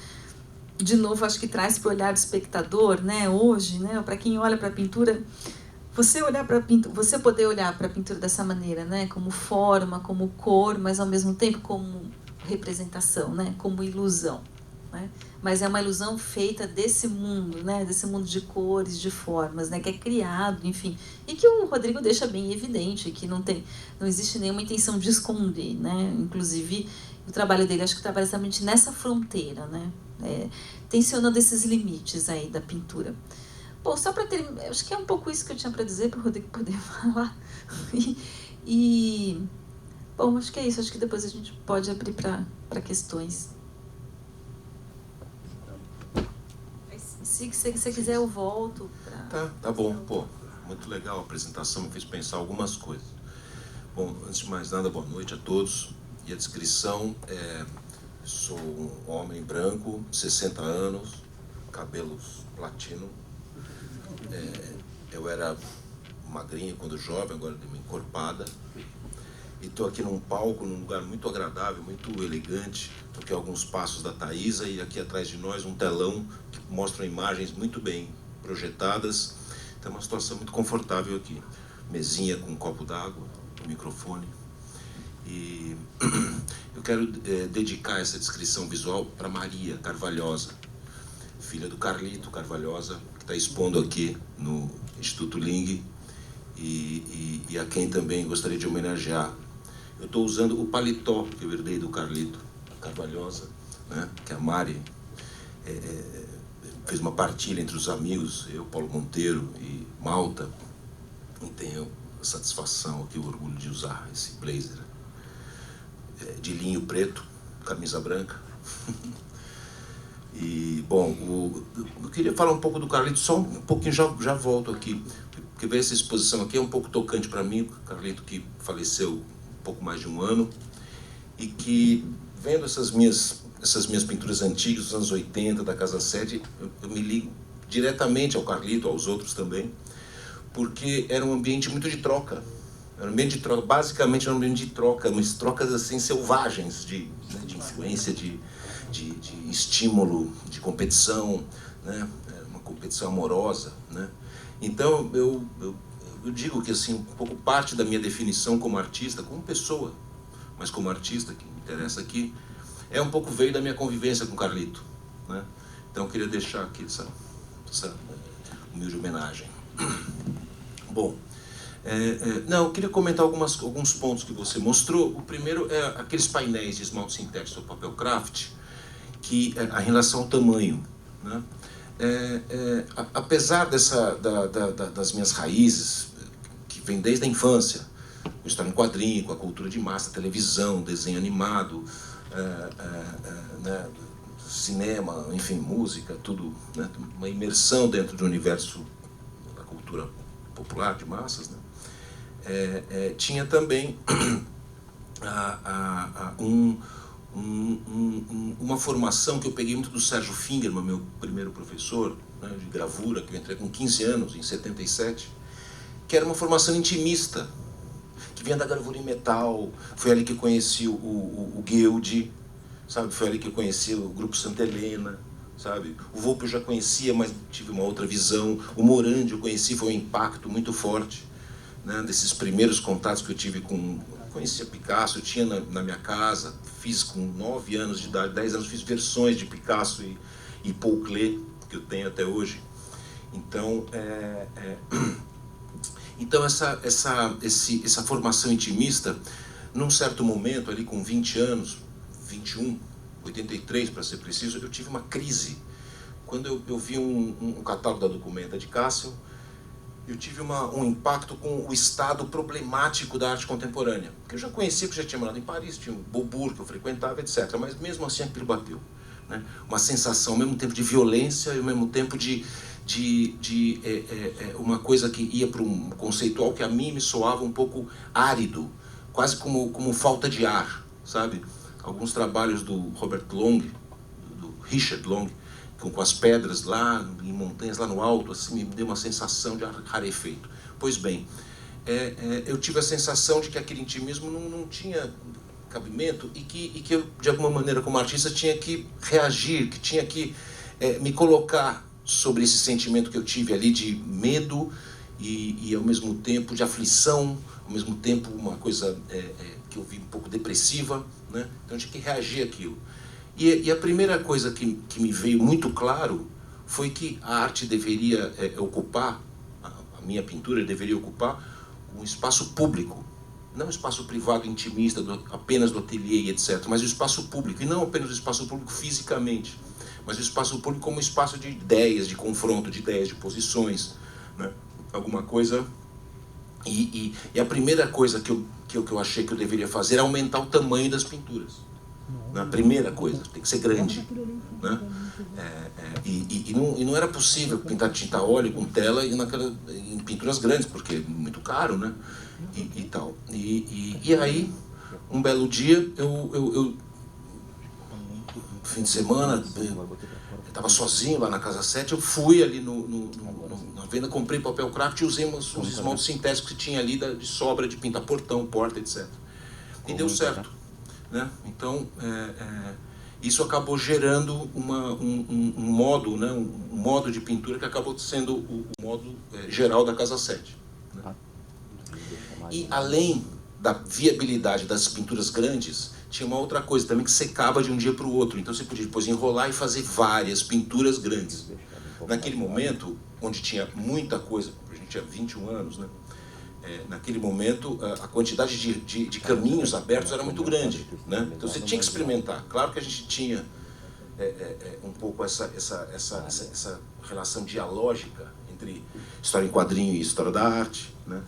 S1: de novo, acho que traz para o olhar do espectador, né, hoje, né, para quem olha para a pintura, você poder olhar para a pintura dessa maneira, né, como forma, como cor, mas ao mesmo tempo como representação, né, como ilusão, né, mas é uma ilusão feita desse mundo, né, desse mundo de cores, de formas, né, que é criado, enfim, e que o Rodrigo deixa bem evidente, que não existe nenhuma intenção de esconder, né, inclusive o trabalho dele, acho que trabalha exatamente nessa fronteira, né, tensionando esses limites aí da pintura. Bom, só para ter, acho que é um pouco isso que eu tinha para dizer, para o Rodrigo poder falar. Bom, acho que é isso. Acho que depois a gente pode abrir para questões. Se você quiser, eu volto.
S2: Tá bom. Pô, muito legal a apresentação, me fez pensar algumas coisas. Bom, antes de mais nada, boa noite a todos. E a descrição sou um homem branco, 60 anos, cabelos platino. Eu era magrinho quando jovem, agora dei uma encorpada. E estou aqui num palco, num lugar muito agradável, muito elegante. Estou aqui a alguns passos da Thaisa e aqui atrás de nós um telão que mostra imagens muito bem projetadas. Então é uma situação muito confortável aqui. Mesinha com um copo d'água, um microfone. E eu quero dedicar essa descrição visual para Maria Carvalhosa, filha do Carlito Carvalhosa, que está expondo aqui no Instituto Ling, e a quem também gostaria de homenagear. Eu estou usando o paletó que eu herdei do Carlito Carvalhosa, né, que a Mari fez uma partilha entre os amigos, eu, Paulo Monteiro e Malta, e tenho a satisfação aqui, o orgulho de usar esse blazer de linho preto, camisa branca. E, bom, eu queria falar um pouco do Carlito, só um pouquinho, já volto aqui, porque ver essa exposição aqui é um pouco tocante para mim, o Carlito que faleceu há pouco mais de um ano, e que, vendo essas minhas pinturas antigas, dos anos 80, da Casa 7, eu me ligo diretamente ao Carlito, aos outros também, porque era um ambiente muito de troca. Era um ambiente de troca, basicamente era um ambiente de troca, mas trocas assim selvagens, de influência, de estímulo, de competição, né? Uma competição amorosa, né? Então eu digo que assim, um pouco parte da minha definição como artista, como pessoa, mas como artista, que me interessa aqui, é um pouco veio da minha convivência com o Carlito, né? Então eu queria deixar aqui essa humilde homenagem. Bom, não, eu queria comentar alguns pontos que você mostrou. O primeiro é aqueles painéis de esmalte sintético sobre papel craft, que a relação ao tamanho, né? Apesar das minhas raízes, que vem desde a infância, com história em quadrinho, com a cultura de massa, televisão, desenho animado, né, cinema, enfim, música, tudo, né, uma imersão dentro do universo da cultura popular de massas, né? Tinha também uma formação que eu peguei muito do Sérgio Fingerman, meu primeiro professor, né, de gravura, que eu entrei com 15 anos, em 77, que era uma formação intimista, que vinha da gravura em metal. Foi ali que eu conheci o Guild, sabe? Foi ali que eu conheci o Grupo Santa Helena, sabe? O Volpe eu já conhecia, mas tive uma outra visão. O Morandi eu conheci, foi um impacto muito forte, né, desses primeiros contatos que eu tive com... Conhecia Picasso, eu tinha na minha casa, fiz com 9 anos de idade, 10 anos, fiz versões de Picasso e Paul Klee, que eu tenho até hoje. Então, então essa formação intimista, num certo momento, ali com 20 anos, 21, 83 para ser preciso, eu tive uma crise. Quando eu vi um catálogo da Documenta de Cássio, eu tive um impacto com o estado problemático da arte contemporânea. Porque eu já conhecia, porque já tinha morado em Paris, tinha o Beaubourg que eu frequentava, etc. Mas mesmo assim aquilo bateu, né? Uma sensação, ao mesmo tempo de violência e ao mesmo tempo de uma coisa que ia para um conceitual que a mim me soava um pouco árido, quase como falta de ar, sabe? Alguns trabalhos do Robert Long, do Richard Long, com as pedras lá em montanhas, lá no alto, assim, me deu uma sensação de rarefeito. Pois bem, eu tive a sensação de que aquele intimismo não tinha cabimento e que eu, de alguma maneira, como artista, tinha que reagir, que tinha que me colocar sobre esse sentimento que eu tive ali de medo e ao mesmo tempo, de aflição, ao mesmo tempo, uma coisa que eu vi um pouco depressiva, né? Então eu tinha que reagir àquilo. E a primeira coisa que me veio muito claro foi que a arte deveria ocupar, a minha pintura deveria ocupar um espaço público, não um espaço privado intimista, apenas do ateliê, etc., mas o espaço público, e não apenas o espaço público fisicamente, mas o espaço público como espaço de ideias, de confronto de ideias, de posições, né? Alguma coisa. E a primeira coisa que eu achei que eu deveria fazer é aumentar o tamanho das pinturas. Na primeira coisa, tem que ser grande, né? E não era possível pintar tinta a óleo com tela em pinturas grandes, porque é muito caro, né? E tal. E aí, um belo dia, eu fim de semana, eu estava sozinho lá na Casa 7, eu fui ali na venda, comprei papel craft e usei uns esmaltes sintéticos que tinha ali de sobra de pintar portão, porta, etc. E deu certo, né? Então, isso acabou gerando um modo, né? Um modo de pintura que acabou sendo o modo geral da Casa 7, né? E além da viabilidade das pinturas grandes, tinha uma outra coisa também que secava de um dia para o outro. Então você podia depois enrolar e fazer várias pinturas grandes. Naquele momento, onde tinha muita coisa, a gente tinha 21 anos, né? Naquele momento, a quantidade de caminhos abertos era muito grande, né? Então você tinha que experimentar. Claro que a gente tinha um pouco essa relação dialógica entre história em quadrinho e história da arte, né?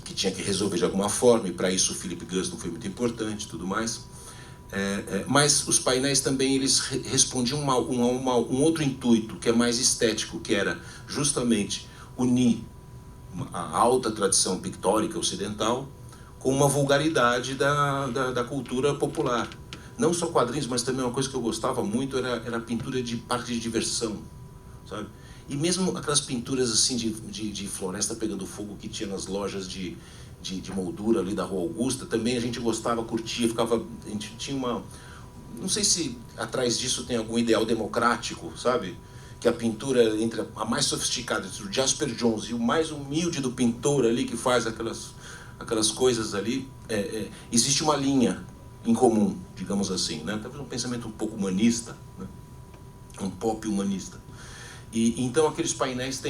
S2: Que tinha que resolver de alguma forma, e para isso o Philip Guston foi muito importante e tudo mais. Mas os painéis também eles respondiam a um outro intuito, que é mais estético, que era justamente unir a alta tradição pictórica ocidental com uma vulgaridade da cultura popular. Não só quadrinhos, mas também uma coisa que eu gostava muito era a pintura de parque de diversão, sabe? E mesmo aquelas pinturas assim de floresta pegando fogo que tinha nas lojas de moldura ali da Rua Augusta, também a gente gostava, curtia, a gente tinha uma... Não sei se atrás disso tem algum ideal democrático, sabe? Que a pintura, entre a mais sofisticada, entre o Jasper Johns e o mais humilde do pintor ali, que faz aquelas coisas ali, existe uma linha em comum, digamos assim, né? Talvez um pensamento um pouco humanista, né? Um pop humanista. E então aqueles painéis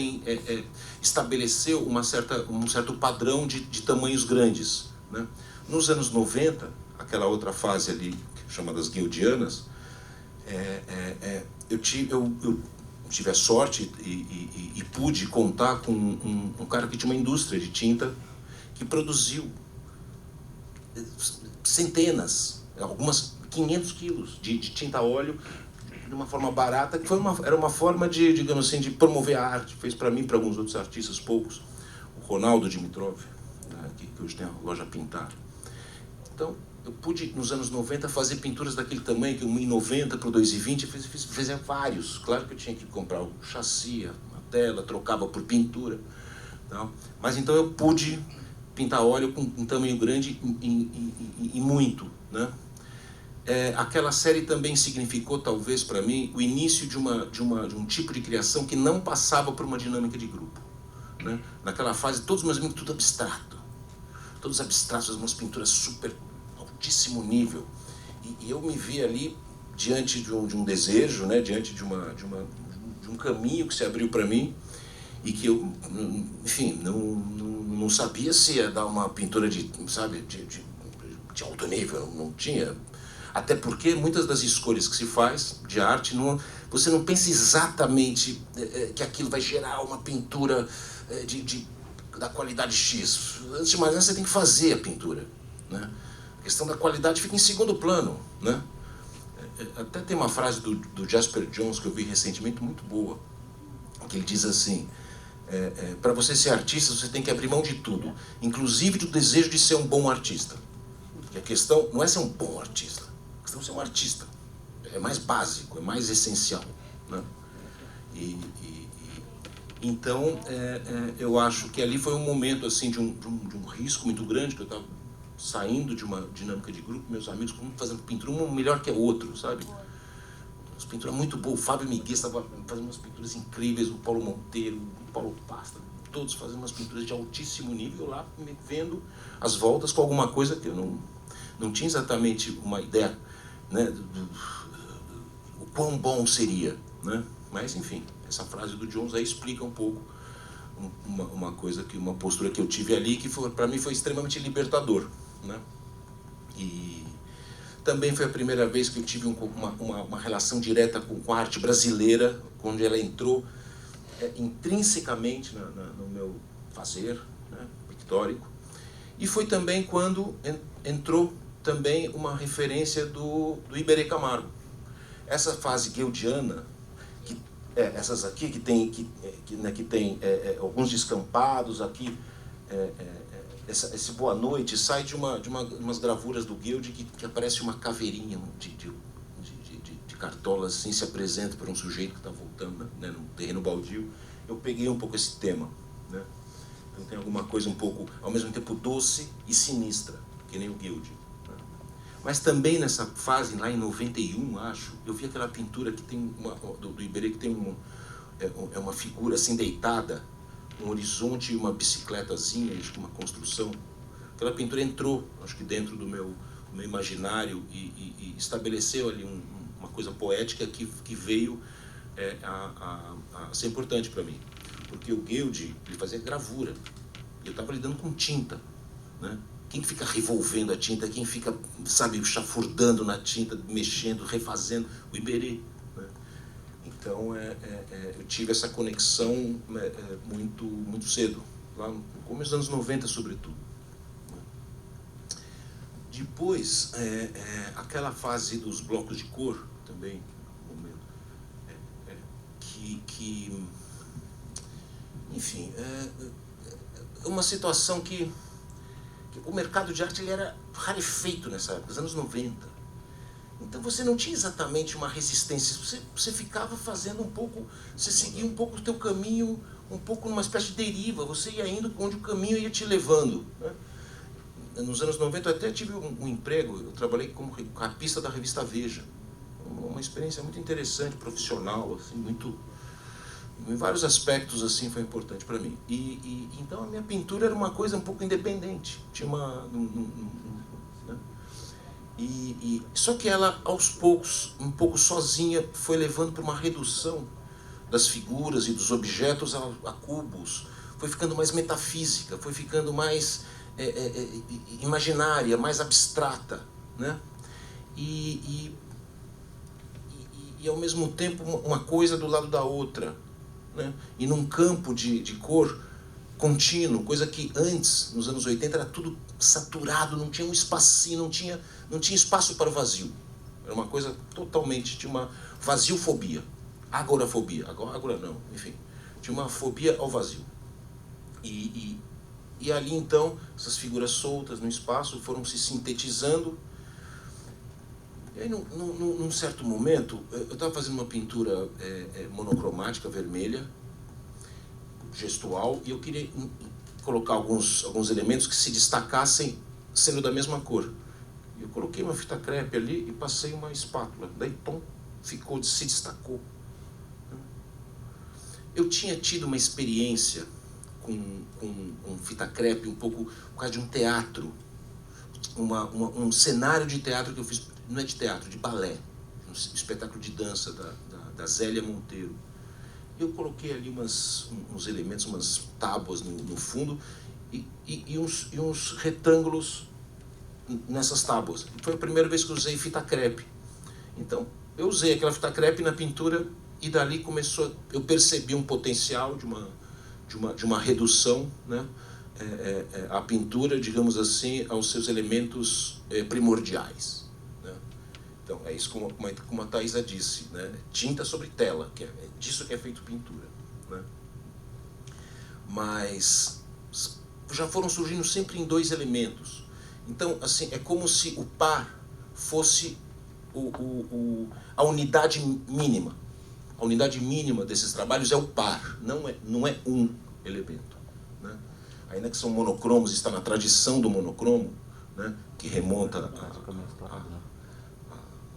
S2: estabeleceu um certo padrão de tamanhos grandes, né? Nos anos 90, aquela outra fase ali, chamadas guildianas, eu tive a sorte e pude contar com um cara que tinha uma indústria de tinta que produziu centenas, algumas 500 quilos de tinta a óleo de uma forma barata, que era uma forma de, digamos assim, de promover a arte. Fez para mim, para alguns outros artistas, poucos, o Ronaldo Dimitrov, né, que hoje tem a loja Pintar. Então, eu pude, nos anos 90, fazer pinturas daquele tamanho, que 1,90 por 2,20, fiz vários. Claro que eu tinha que comprar o chassi, a tela, trocava por pintura. Tá? Mas então eu pude pintar óleo com um tamanho grande e muito, né? Aquela série também significou, talvez, para mim, o início de um tipo de criação que não passava por uma dinâmica de grupo, né? Naquela fase, todos os meus amigos, tudo abstrato. Todos abstratos, umas pinturas super altíssimo nível. E eu me vi ali diante de um desejo, né? Diante de um caminho que se abriu para mim e que eu, enfim, não sabia se ia dar uma pintura de alto nível, não tinha. Até porque muitas das escolhas que se faz de arte, você não pensa exatamente que aquilo vai gerar uma pintura da qualidade X. Antes de mais nada, você tem que fazer a pintura, né? A questão da qualidade fica em segundo plano, né? Até tem uma frase do Jasper Johns que eu vi recentemente muito boa, que ele diz assim: para você ser artista, você tem que abrir mão de tudo, inclusive do desejo de ser um bom artista. E a questão não é ser um bom artista, a questão é ser um artista. É mais básico, é mais essencial, né? Então, eu acho que ali foi um momento assim de um risco muito grande, que eu estava saindo de uma dinâmica de grupo, meus amigos fazendo pintura, um melhor que o outro, sabe? As pinturas muito boas, o Fábio Miguel estava fazendo umas pinturas incríveis, o Paulo Monteiro, o Paulo Pasta, todos fazendo umas pinturas de altíssimo nível, lá vendo as voltas com alguma coisa que eu não tinha exatamente uma ideia, né, o quão bom seria, né? Mas enfim, essa frase do Jones aí explica um pouco uma coisa, uma postura que eu tive ali, que para mim foi extremamente libertador, né? E também foi a primeira vez que eu tive uma relação direta com a arte brasileira, onde ela entrou intrinsecamente no meu fazer, né, pictórico. E foi também quando entrou também uma referência do Iberê Camargo. Essa fase guildiana, essas aqui que tem alguns descampados aqui, esse Boa Noite sai de umas gravuras do Guild que aparece uma caveirinha de cartola assim, se apresenta para um sujeito que está voltando, né, no terreno baldio. Eu peguei um pouco esse tema, né? Então tem alguma coisa um pouco, ao mesmo tempo, doce e sinistra, que nem o Guild. Mas também nessa fase, lá em 91, acho, eu vi aquela pintura que tem do Iberê, que tem uma figura assim deitada, um horizonte e uma bicicletazinha, acho que uma construção. Aquela pintura entrou, acho que dentro do meu imaginário e estabeleceu ali uma coisa poética que veio a ser importante para mim. Porque o Guild, ele fazia gravura, e eu estava lidando com tinta, né? Quem fica revolvendo a tinta, quem fica, sabe, chafurdando na tinta, mexendo, refazendo, o Iberê, né? Então, eu tive essa conexão muito cedo, lá no começo dos anos 90, sobretudo. Depois, aquela fase dos blocos de cor, também, um momento, enfim, uma situação que O mercado de arte ele era rarefeito nessa época, nos anos 90. Então você não tinha exatamente uma resistência, você ficava fazendo um pouco, você seguia um pouco o teu caminho, um pouco numa espécie de deriva, você ia indo onde o caminho ia te levando, né? Nos anos 90 eu até tive um emprego, eu trabalhei como capista da revista Veja, uma experiência muito interessante, profissional, assim, muito, em vários aspectos assim foi importante para mim. Então a minha pintura era uma coisa um pouco independente, tinha uma né? Só que ela aos poucos, um pouco sozinha, foi levando para uma redução das figuras e dos objetos a cubos, foi ficando mais metafísica, foi ficando mais imaginária, mais abstrata, né? E ao mesmo tempo uma coisa do lado da outra, né? E num campo de cor contínuo, coisa que antes, nos anos 80, era tudo saturado, não tinha um espacinho, não tinha espaço para o vazio. Era uma coisa totalmente, tinha uma vaziofobia, agorafobia, agora não, enfim, tinha uma fobia ao vazio. E ali então, essas figuras soltas no espaço foram se sintetizando. E aí, num certo momento, eu estava fazendo uma pintura monocromática, vermelha, gestual, e eu queria colocar alguns elementos que se destacassem sendo da mesma cor. Eu coloquei uma fita crepe ali e passei uma espátula. Daí, pum, se destacou. Eu tinha tido uma experiência com fita crepe, um pouco por causa de um teatro, um cenário de teatro que eu fiz, não é de teatro, de balé, um espetáculo de dança da Zélia Monteiro. Eu coloquei ali uns elementos, umas tábuas no fundo e uns retângulos nessas tábuas. Foi a primeira vez que eu usei fita crepe. Então, eu usei aquela fita crepe na pintura e dali eu percebi um potencial de uma redução, né? A pintura, digamos assim, aos seus elementos primordiais, né? Então, é isso como a Thaisa disse, né? Tinta sobre tela, que é disso que é feito pintura, né? Mas já foram surgindo sempre em dois elementos. Então, assim, é como se o par fosse a unidade mínima. A unidade mínima desses trabalhos é o par, não é um elemento, né? Ainda que são monocromos, está na tradição do monocromo, né? Que remonta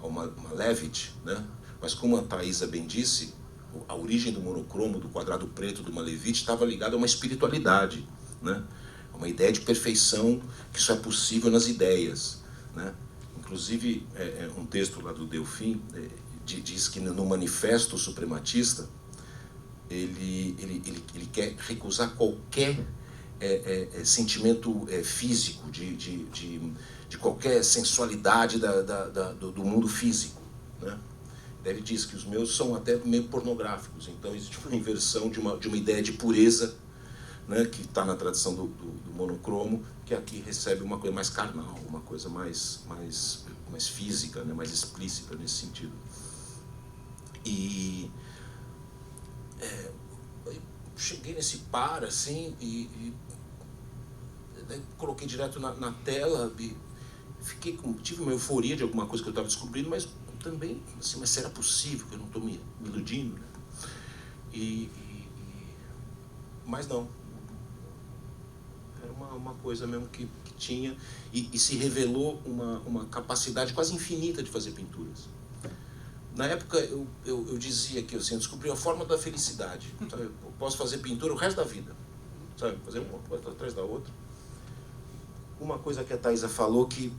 S2: ao Malevich, né? Mas como a Thaisa bem disse, a origem do monocromo, do quadrado preto do Malevich, estava ligada a uma espiritualidade, né? Uma ideia de perfeição, que só é possível nas ideias, né? Inclusive, um texto lá do Delfim diz que no Manifesto Suprematista ele quer recusar qualquer sentimento físico, de qualquer sensualidade do mundo físico, né? Ele diz que os meus são até meio pornográficos, então existe uma inversão de uma ideia de pureza, né, que está na tradição do monocromo, que aqui recebe uma coisa mais carnal, uma coisa mais física, né, mais explícita nesse sentido. E eu cheguei nesse par assim e daí coloquei direto na tela e tive uma euforia de alguma coisa que eu estava descobrindo, mas também assim, mas será possível que eu não estou me iludindo, né? Mas não, era uma coisa mesmo que tinha e se revelou uma capacidade quase infinita de fazer pinturas. Na época eu dizia que assim, eu descobri a forma da felicidade, sabe? Eu posso fazer pintura o resto da vida, sabe? Fazer uma coisa atrás da outra. Uma coisa que a Thaisa falou que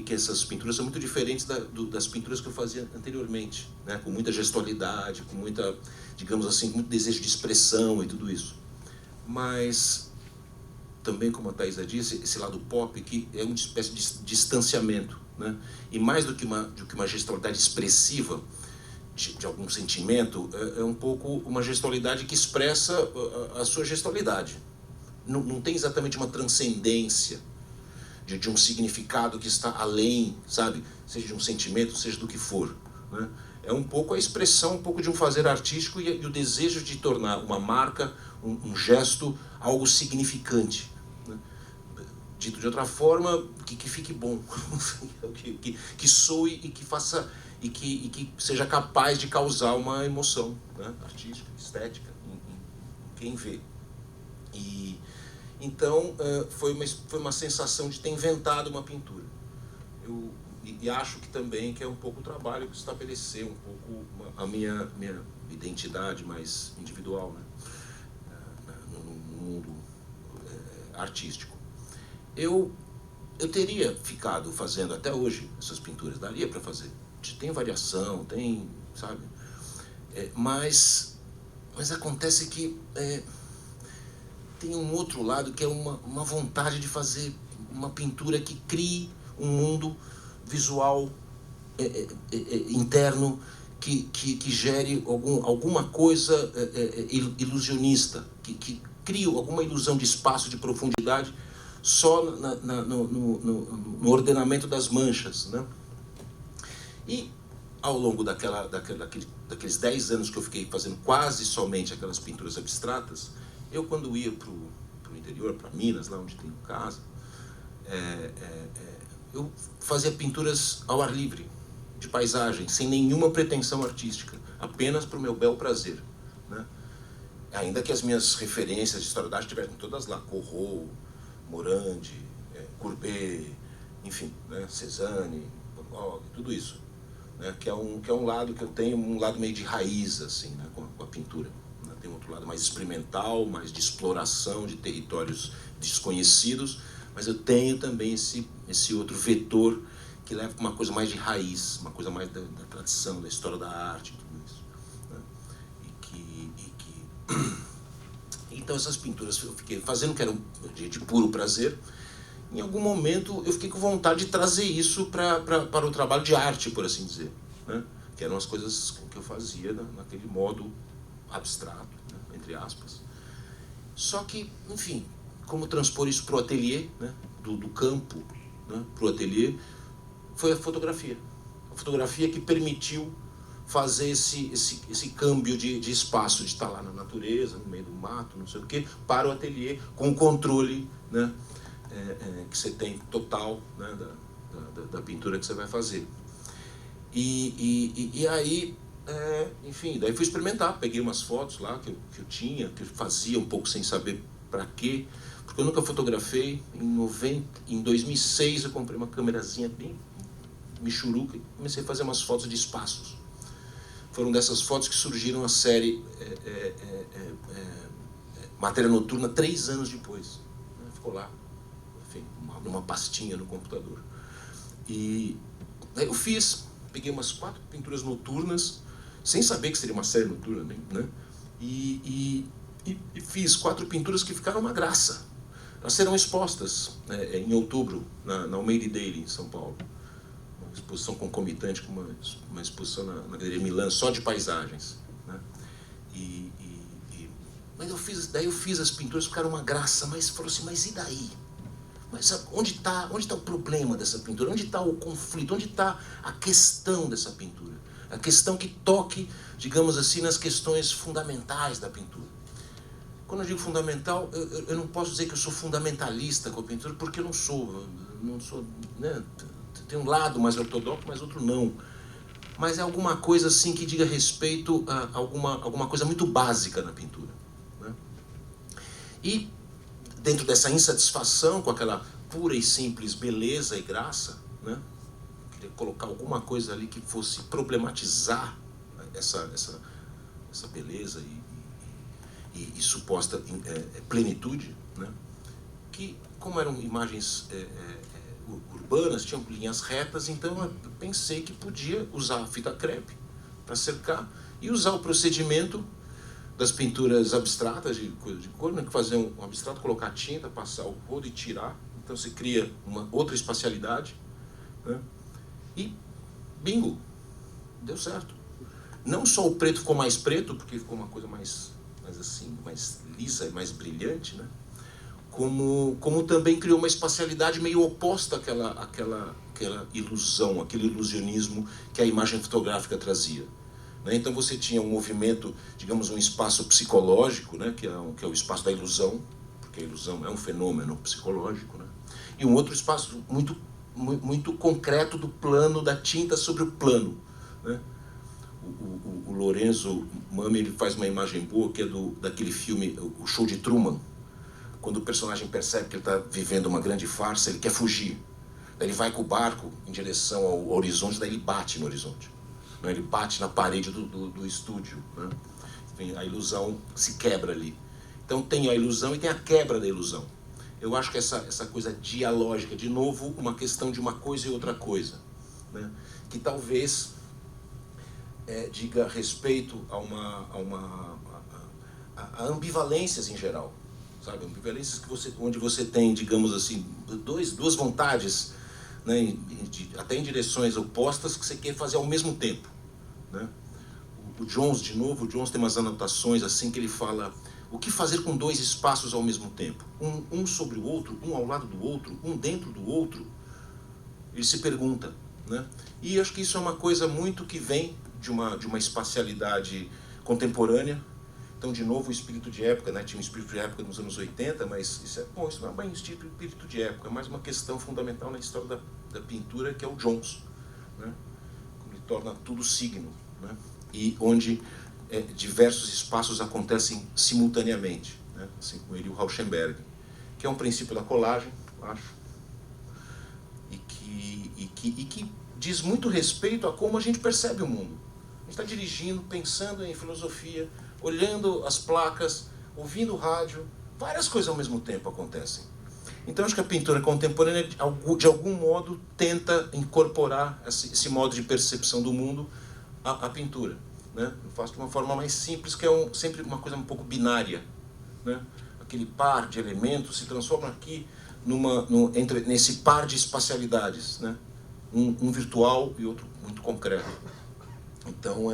S2: essas pinturas são muito diferentes das pinturas que eu fazia anteriormente, né? Com muita gestualidade, com muita, digamos assim, muito desejo de expressão e tudo isso. Mas também, como a Thaisa disse, esse lado pop que é uma espécie de distanciamento, né? E mais do que uma gestualidade expressiva de algum sentimento, é um pouco uma gestualidade que expressa a sua gestualidade. Não tem exatamente uma transcendência de um significado que está além, sabe? Seja de um sentimento, seja do que for, né? É um pouco a expressão, um pouco de um fazer artístico e o desejo de tornar uma marca, um gesto, algo significante, né? dito de outra forma, que fique bom, que soe e que faça e que seja capaz de causar uma emoção, né, artística, estética, em quem vê. E então foi uma sensação de ter inventado uma pintura. E acho que também que é um pouco o trabalho de estabelecer um pouco a minha identidade mais individual, né, no mundo artístico. Eu teria ficado fazendo até hoje essas pinturas, daria para fazer. Tem variação, tem, sabe? Mas acontece que tem um outro lado que é uma vontade de fazer uma pintura que crie um mundo visual interno que gere alguma coisa ilusionista, que crie alguma ilusão de espaço, de profundidade, só no ordenamento das manchas, né? E ao longo daqueles 10 anos que eu fiquei fazendo quase somente aquelas pinturas abstratas, eu quando ia para o interior, para Minas, lá onde tenho casa, eu fazia pinturas ao ar livre, de paisagem, sem nenhuma pretensão artística, apenas para o meu bel prazer, né? Ainda que as minhas referências de história da arte estivessem todas lá, Corot, Morandi, Courbet, enfim, né, Cézanne, Van Gogh, tudo isso, né, que é um lado que eu tenho, um lado meio de raiz, assim, né, com a pintura, né? Tem outro lado mais experimental, mais de exploração de territórios desconhecidos, mas eu tenho também esse outro vetor que leva para uma coisa mais de raiz, uma coisa mais da tradição, da história da arte, tudo isso, né? Então essas pinturas eu fiquei fazendo, que era de puro prazer. Em algum momento eu fiquei com vontade de trazer isso para o trabalho de arte, por assim dizer, né? Que eram as coisas que eu fazia naquele modo abstrato, né? Entre aspas. Só que, enfim, como transpor isso para o ateliê, né? do campo, né? Para o ateliê, foi a fotografia. A fotografia que permitiu fazer esse câmbio de espaço, de estar lá na natureza, no meio do mato, não sei o quê, para o ateliê, com o controle, né? Que você tem total, né? da pintura que você vai fazer. E aí, enfim, daí fui experimentar, peguei umas fotos lá que eu tinha, que eu fazia um pouco sem saber para quê, porque eu nunca fotografei. Em 2006 eu comprei uma câmerazinha bem michuruca e comecei a fazer umas fotos de espaços. Foram dessas fotos que surgiram a série Matéria Noturna 3 anos depois. Ficou lá, enfim, numa pastinha no computador. E aí eu peguei umas 4 pinturas noturnas, sem saber que seria uma série noturna, né? E fiz 4 pinturas que ficaram uma graça. Elas serão expostas em outubro, na Almeida Daily, em São Paulo. Uma exposição concomitante com uma exposição na Galeria Milan, só de paisagens, né? Mas daí eu fiz as pinturas, ficaram uma graça, mas falou assim, mas e daí? Mas onde está o problema dessa pintura? Onde está o conflito? Onde está a questão dessa pintura? A questão que toque, digamos assim, nas questões fundamentais da pintura. Quando eu digo fundamental, eu não posso dizer que eu sou fundamentalista com a pintura, porque eu não sou, né? Tem um lado mais ortodoxo, mas outro não. Mas é alguma coisa assim que diga respeito a alguma coisa muito básica na pintura, né? E dentro dessa insatisfação com aquela pura e simples beleza e graça, né? Eu queria colocar alguma coisa ali que fosse problematizar essa beleza e suposta plenitude, né? Que, como eram imagens urbanas, tinham linhas retas, então eu pensei que podia usar a fita crepe para cercar e usar o procedimento das pinturas abstratas de cor, né? Que fazer um abstrato, colocar tinta, passar o rodo e tirar. Então você cria uma outra espacialidade, né? E bingo, deu certo. Não só o preto ficou mais preto, porque ficou uma coisa mais lisa e mais brilhante, né? Como também criou uma espacialidade meio oposta àquela ilusão, aquele ilusionismo que a imagem fotográfica trazia, né? Então você tinha um movimento, digamos, um espaço psicológico, né? que é o espaço da ilusão, porque a ilusão é um fenômeno psicológico, né? E um outro espaço muito concreto do plano da tinta sobre o plano, né? O Lorenzo Mami, ele faz uma imagem boa, que é daquele filme, o Show de Truman, quando o personagem percebe que ele está vivendo uma grande farsa, ele quer fugir. Daí ele vai com o barco em direção ao horizonte, daí ele bate no horizonte, né? Ele bate na parede do estúdio, né? Enfim, a ilusão se quebra ali. Então tem a ilusão e tem a quebra da ilusão. Eu acho que essa coisa dialógica, de novo, uma questão de uma coisa e outra coisa, né? Que talvez diga respeito a ambivalências em geral, sabe? Ambivalências onde você tem, digamos assim, duas vontades, né? Até em direções opostas, que você quer fazer ao mesmo tempo, né? O Jones, de novo, o Jones tem umas anotações assim que ele fala: o que fazer com dois espaços ao mesmo tempo? Um sobre o outro, um ao lado do outro, um dentro do outro? Ele se pergunta, né? E acho que isso é uma coisa muito que vem de uma espacialidade contemporânea. Então, de novo, o espírito de época, né? Tinha um espírito de época nos anos 80, mas isso não é bem um espírito de época, é mais uma questão fundamental na história da pintura, que é o Jones, né? Ele torna tudo signo, né? E onde diversos espaços acontecem simultaneamente, né? Assim como ele e o Rauschenberg, que é um princípio da colagem, acho, e que diz muito respeito a como a gente percebe o mundo. A gente está dirigindo, pensando em filosofia, olhando as placas, ouvindo o rádio, várias coisas ao mesmo tempo acontecem. Então acho que a pintura contemporânea, de algum modo, tenta incorporar esse modo de percepção do mundo à pintura, né? Eu faço de uma forma mais simples, que é sempre uma coisa um pouco binária, né? Aquele par de elementos se transforma aqui nesse par de espacialidades, né? Um virtual e outro muito concreto. Então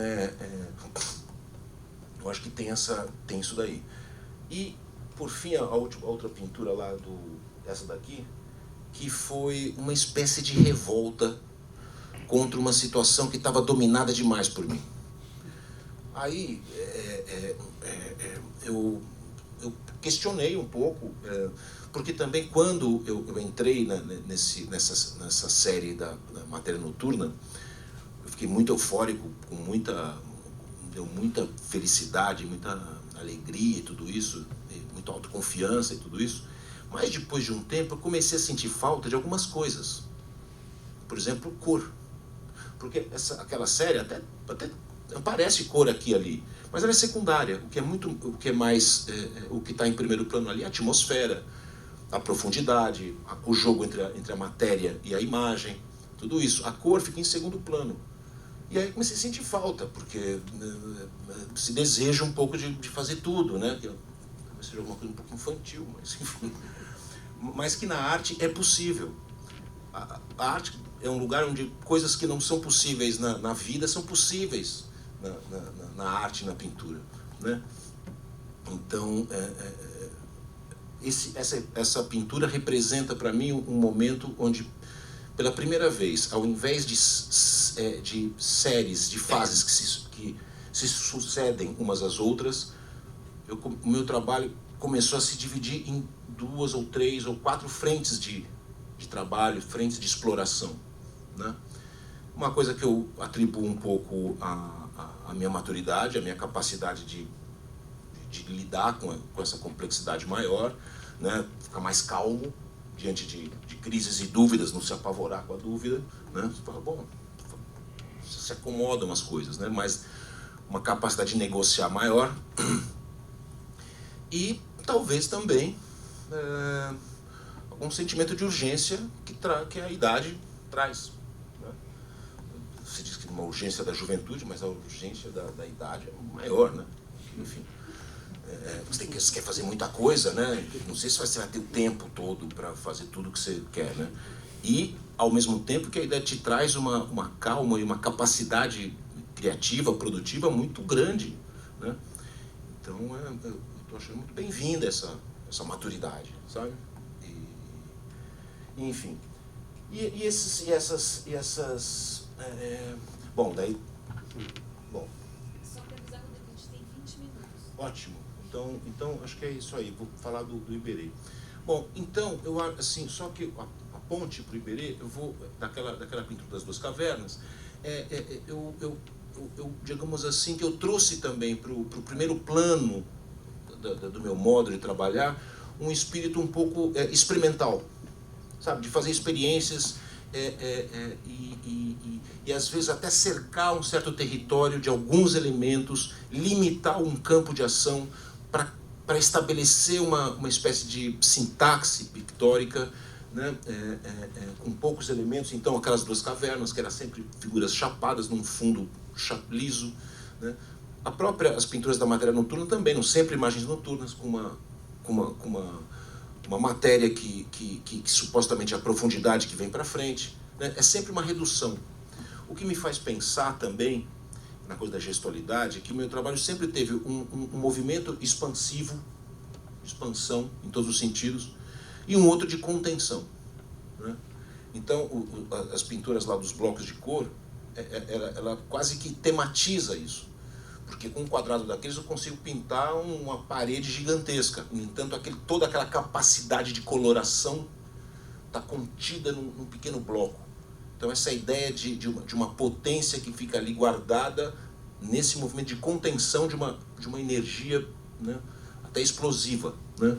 S2: eu acho que tem isso daí. E por fim a outra pintura lá essa daqui, que foi uma espécie de revolta contra uma situação que estava dominada demais por mim. Aí eu questionei um pouco, porque também quando eu entrei nessa série da Matéria Noturna, eu fiquei muito eufórico, deu muita felicidade, muita alegria e tudo isso, e muita autoconfiança e tudo isso. Mas depois de um tempo eu comecei a sentir falta de algumas coisas. Por exemplo, cor. Porque aquela série até aparece cor aqui e ali, mas ela é secundária. O que está em primeiro plano ali é a atmosfera, a profundidade, o jogo entre a matéria e a imagem, tudo isso. A cor fica em segundo plano. E aí comecei a sentir falta, porque se deseja um pouco de fazer tudo, né? Talvez seja alguma coisa um pouco infantil, mas enfim. Mas que na arte é possível. A arte é um lugar onde coisas que não são possíveis na vida são possíveis na arte, na pintura, né? Então, essa pintura representa para mim um momento onde, pela primeira vez, ao invés de séries, de fases que se sucedem umas às outras, o meu trabalho começou a se dividir em 2 ou 3 ou 4 frentes de trabalho, frentes de exploração, né? Uma coisa que eu atribuo um pouco à minha maturidade, à minha capacidade de lidar com essa complexidade maior, né? Ficar mais calmo diante de crises e dúvidas, não se apavorar com a dúvida, né? Você fala, bom, você se acomoda umas coisas, né? Mas uma capacidade de negociar maior. E talvez também algum sentimento de urgência que a idade traz, né? Se diz que uma urgência da juventude, mas a urgência da idade é maior, né? Enfim, você quer fazer muita coisa, né? Não sei se você vai ter o tempo todo para fazer tudo o que você quer, né? E, ao mesmo tempo, que a ideia te traz uma calma e uma capacidade criativa, produtiva muito grande, né? Então, eu estou achando muito bem-vinda essa maturidade, sabe? Enfim. E essas... Bom, daí... Bom.
S1: Só para avisar que a gente tem 20 minutos.
S2: Ótimo. Então acho que é isso aí, vou falar do Iberê. Bom, então, eu assim, só que a ponte para o Iberê, eu vou, daquela pintura das duas cavernas, eu, digamos assim, que eu trouxe também para o primeiro plano do meu modo de trabalhar, um espírito um pouco experimental, sabe, de fazer experiências e às vezes até cercar um certo território de alguns elementos, limitar um campo de ação para estabelecer uma espécie de sintaxe pictórica, né, com poucos elementos. Então aquelas duas cavernas, que eram sempre figuras chapadas num fundo liso, né. As pinturas da matéria noturna também, não sempre imagens noturnas com uma matéria que supostamente é a profundidade que vem para frente, né? É sempre uma redução. O que me faz pensar também na coisa da gestualidade é que o meu trabalho sempre teve um movimento expansivo, expansão em todos os sentidos, e um outro de contenção, né? Então as pinturas lá dos blocos de cor, ela quase que tematiza isso. Porque com um quadrado daqueles eu consigo pintar uma parede gigantesca. No entanto, toda aquela capacidade de coloração está contida num pequeno bloco. Então essa ideia de uma potência que fica ali guardada nesse movimento de contenção de uma energia, né, até explosiva, né?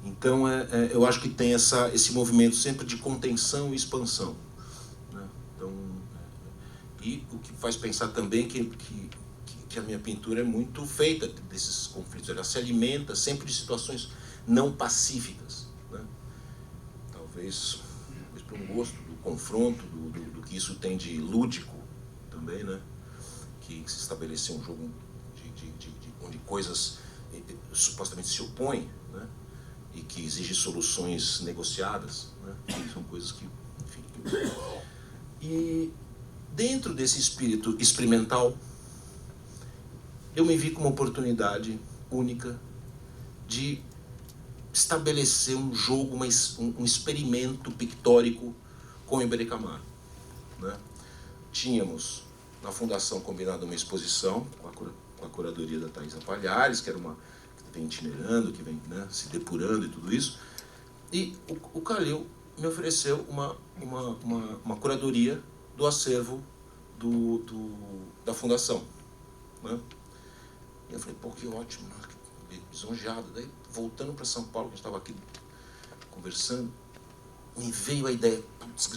S2: Então eu acho que tem esse movimento sempre de contenção e expansão, né? Então, e o que faz pensar também que a minha pintura é muito feita desses conflitos. Ela se alimenta sempre de situações não pacíficas, né? Talvez por um gosto do confronto, do que isso tem de lúdico também, né? Que se estabeleceu um jogo onde coisas supostamente se opõem, né? E que exige soluções negociadas, né? São coisas que, enfim... E dentro desse espírito experimental, eu me vi como uma oportunidade única de estabelecer um jogo, um experimento pictórico com o Iberê Camargo, né? Tínhamos na Fundação combinado uma exposição com a curadoria da Thaisa Palhares, que vem itinerando, que vem, né, se depurando e tudo isso, e o Calil me ofereceu uma curadoria do acervo da Fundação, né? E eu falei, pô, que ótimo, né? Lisonjeado. Daí, voltando para São Paulo, que a gente estava aqui conversando, me veio a ideia, putz,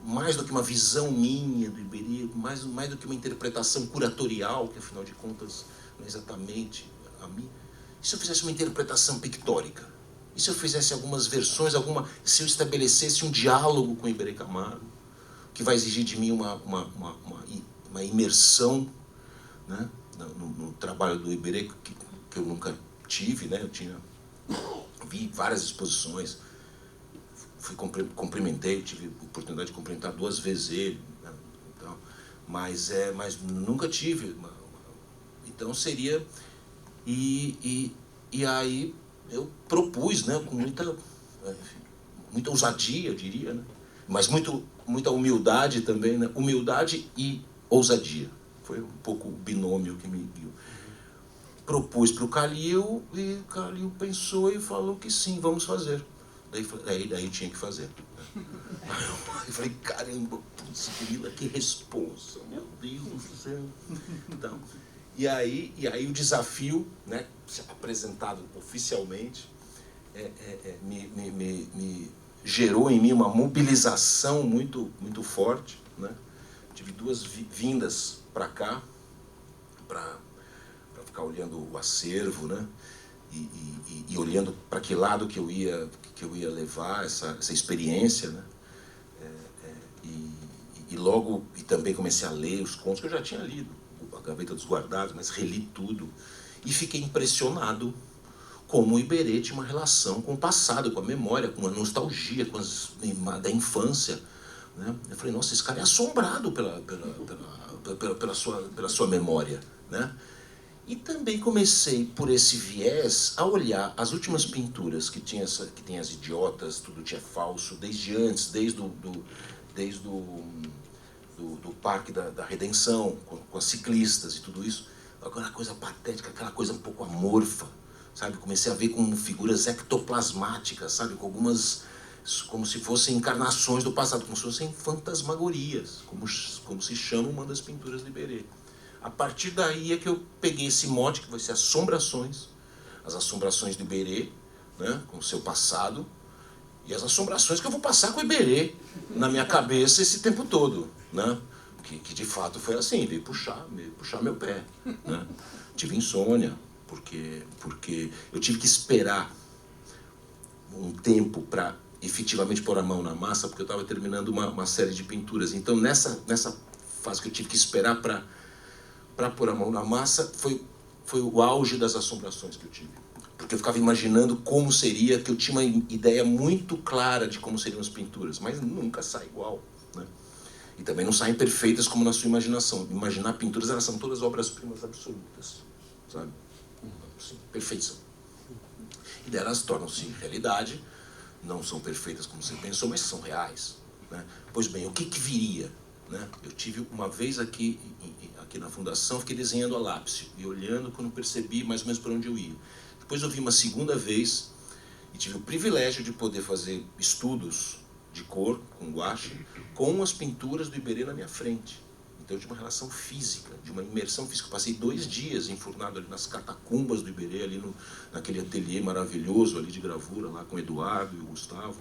S2: mais do que uma visão minha do Iberê, mais do que uma interpretação curatorial, que afinal de contas não é exatamente a minha. E se eu fizesse uma interpretação pictórica? E se eu fizesse algumas versões, se eu estabelecesse um diálogo com o Iberê Camargo, que vai exigir de mim uma imersão, né, no trabalho do Iberê, que eu nunca tive, né? Vi várias exposições, cumprimentei, tive a oportunidade de cumprimentar 2 vezes ele, né, então, mas nunca tive. Então seria... E aí eu propus, né, com muita ousadia, eu diria, né? Mas muita humildade também, né? Humildade e ousadia. Foi um pouco o binômio que me guiou. Propus para o Calil, e o Calil pensou e falou que sim, vamos fazer. Daí tinha que fazer. Eu falei, caramba, putz, que responsa, meu Deus do céu. Então, e aí o desafio, né, apresentado oficialmente, me gerou em mim uma mobilização muito, muito forte, né? Tive 2 vindas para cá, para ficar olhando o acervo, né? E olhando para que lado que eu ia levar essa experiência, né? E também comecei a ler os contos que eu já tinha lido, A Gaveta dos Guardados, mas reli tudo e fiquei impressionado como o Iberê tinha uma relação com o passado, com a memória, com a nostalgia, da infância, né? Eu falei, nossa, esse cara é assombrado pela sua memória, né? E também comecei, por esse viés, a olhar as últimas pinturas que tem as idiotas, tudo que é falso, desde antes, desde o Parque da Redenção, com as ciclistas e tudo isso. agora a coisa patética, aquela coisa um pouco amorfa, sabe? Comecei a ver como figuras ectoplasmáticas, sabe? Com algumas, como se fossem encarnações do passado, como se fossem fantasmagorias, como se chama uma das pinturas de Iberê. A partir daí é que eu peguei esse mote, que vai ser assombrações, as assombrações de Iberê, né? Com o seu passado, e as assombrações que eu vou passar com o Iberê na minha cabeça esse tempo todo, né? Que de fato foi assim, veio puxar meu pé, né? Tive insônia, porque eu tive que esperar um tempo para efetivamente pôr a mão na massa, porque eu estava terminando uma série de pinturas. Então nessa fase que eu tive que esperar para pôr a mão na massa, foi o auge das assombrações que eu tive. Porque eu ficava imaginando como seria, que eu tinha uma ideia muito clara de como seriam as pinturas, mas nunca sai igual, né? E também não saem perfeitas como na sua imaginação. Imaginar pinturas, elas são todas obras-primas absolutas, sabe? Assim, perfeição. E daí elas tornam-se realidade, não são perfeitas como você pensou, mas são reais, né? Pois bem, o que viria, né? Eu tive uma vez aqui na fundação, fiquei desenhando a lápis e olhando quando percebi mais ou menos para onde eu ia. Depois eu vi uma segunda vez e tive o privilégio de poder fazer estudos de cor com guache com as pinturas do Iberê na minha frente. Então eu tive uma relação física, de uma imersão física. Eu passei 2 dias enfurnado ali nas catacumbas do Iberê, ali naquele ateliê maravilhoso ali de gravura, lá com o Eduardo e o Gustavo.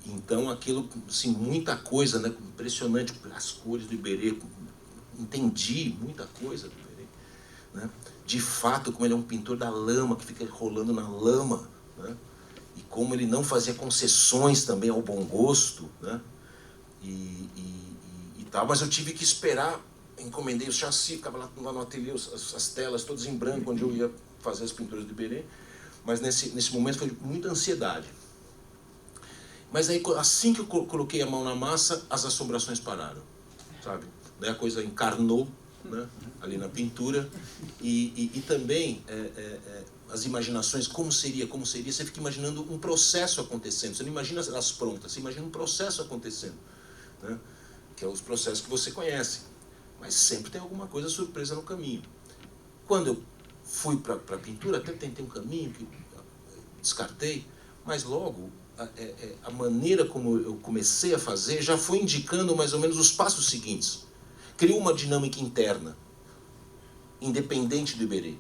S2: Então aquilo, assim, muita coisa, né, impressionante, as cores do Iberê, entendi muita coisa do Iberê, né? De fato, como ele é um pintor da lama, que fica rolando na lama, né? E como ele não fazia concessões também ao bom gosto, né? E tal, mas eu tive que esperar, encomendei o chassi, ficava lá no ateliê, as telas todas em branco, onde eu ia fazer as pinturas do Iberê, mas nesse momento foi muita ansiedade. Mas aí, assim que eu coloquei a mão na massa, as assombrações pararam, sabe? Daí a coisa encarnou, né, ali na pintura, e também as imaginações, como seria, você fica imaginando um processo acontecendo, você não imagina elas prontas, você imagina um processo acontecendo, né, que é os processos que você conhece, mas sempre tem alguma coisa surpresa no caminho. Quando eu fui para a pintura, até tentei um caminho que descartei, mas logo a maneira como eu comecei a fazer já foi indicando mais ou menos os passos seguintes. Criou uma dinâmica interna, independente do Iberê.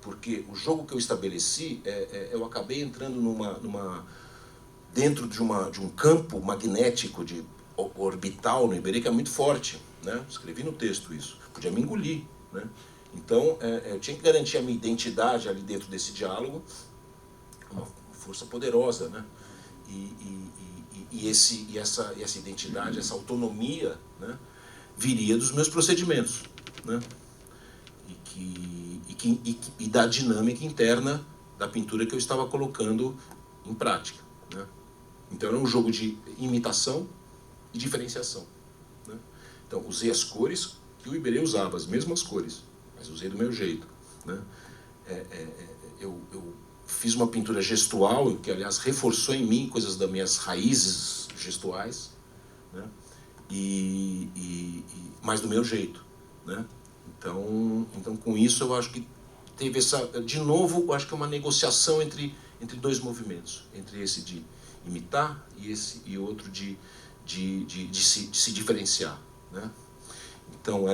S2: Porque o jogo que eu estabeleci, eu acabei entrando dentro de um campo magnético orbital no Iberê, que é muito forte, né? Escrevi no texto isso. Podia me engolir, né? Então, eu tinha que garantir a minha identidade ali dentro desse diálogo, uma força poderosa, né? E essa identidade, essa autonomia, né, viria dos meus procedimentos, né? E da dinâmica interna da pintura que eu estava colocando em prática, né? Então era um jogo de imitação e diferenciação, né? Então usei as cores que o Iberê usava, as mesmas cores, mas usei do meu jeito, né? Eu fiz uma pintura gestual, que aliás reforçou em mim coisas das minhas raízes gestuais, né? Mas do meu jeito, né? Então com isso eu acho que teve de novo, eu acho que é uma negociação entre 2 movimentos, entre esse de imitar e outro de se diferenciar, né? Então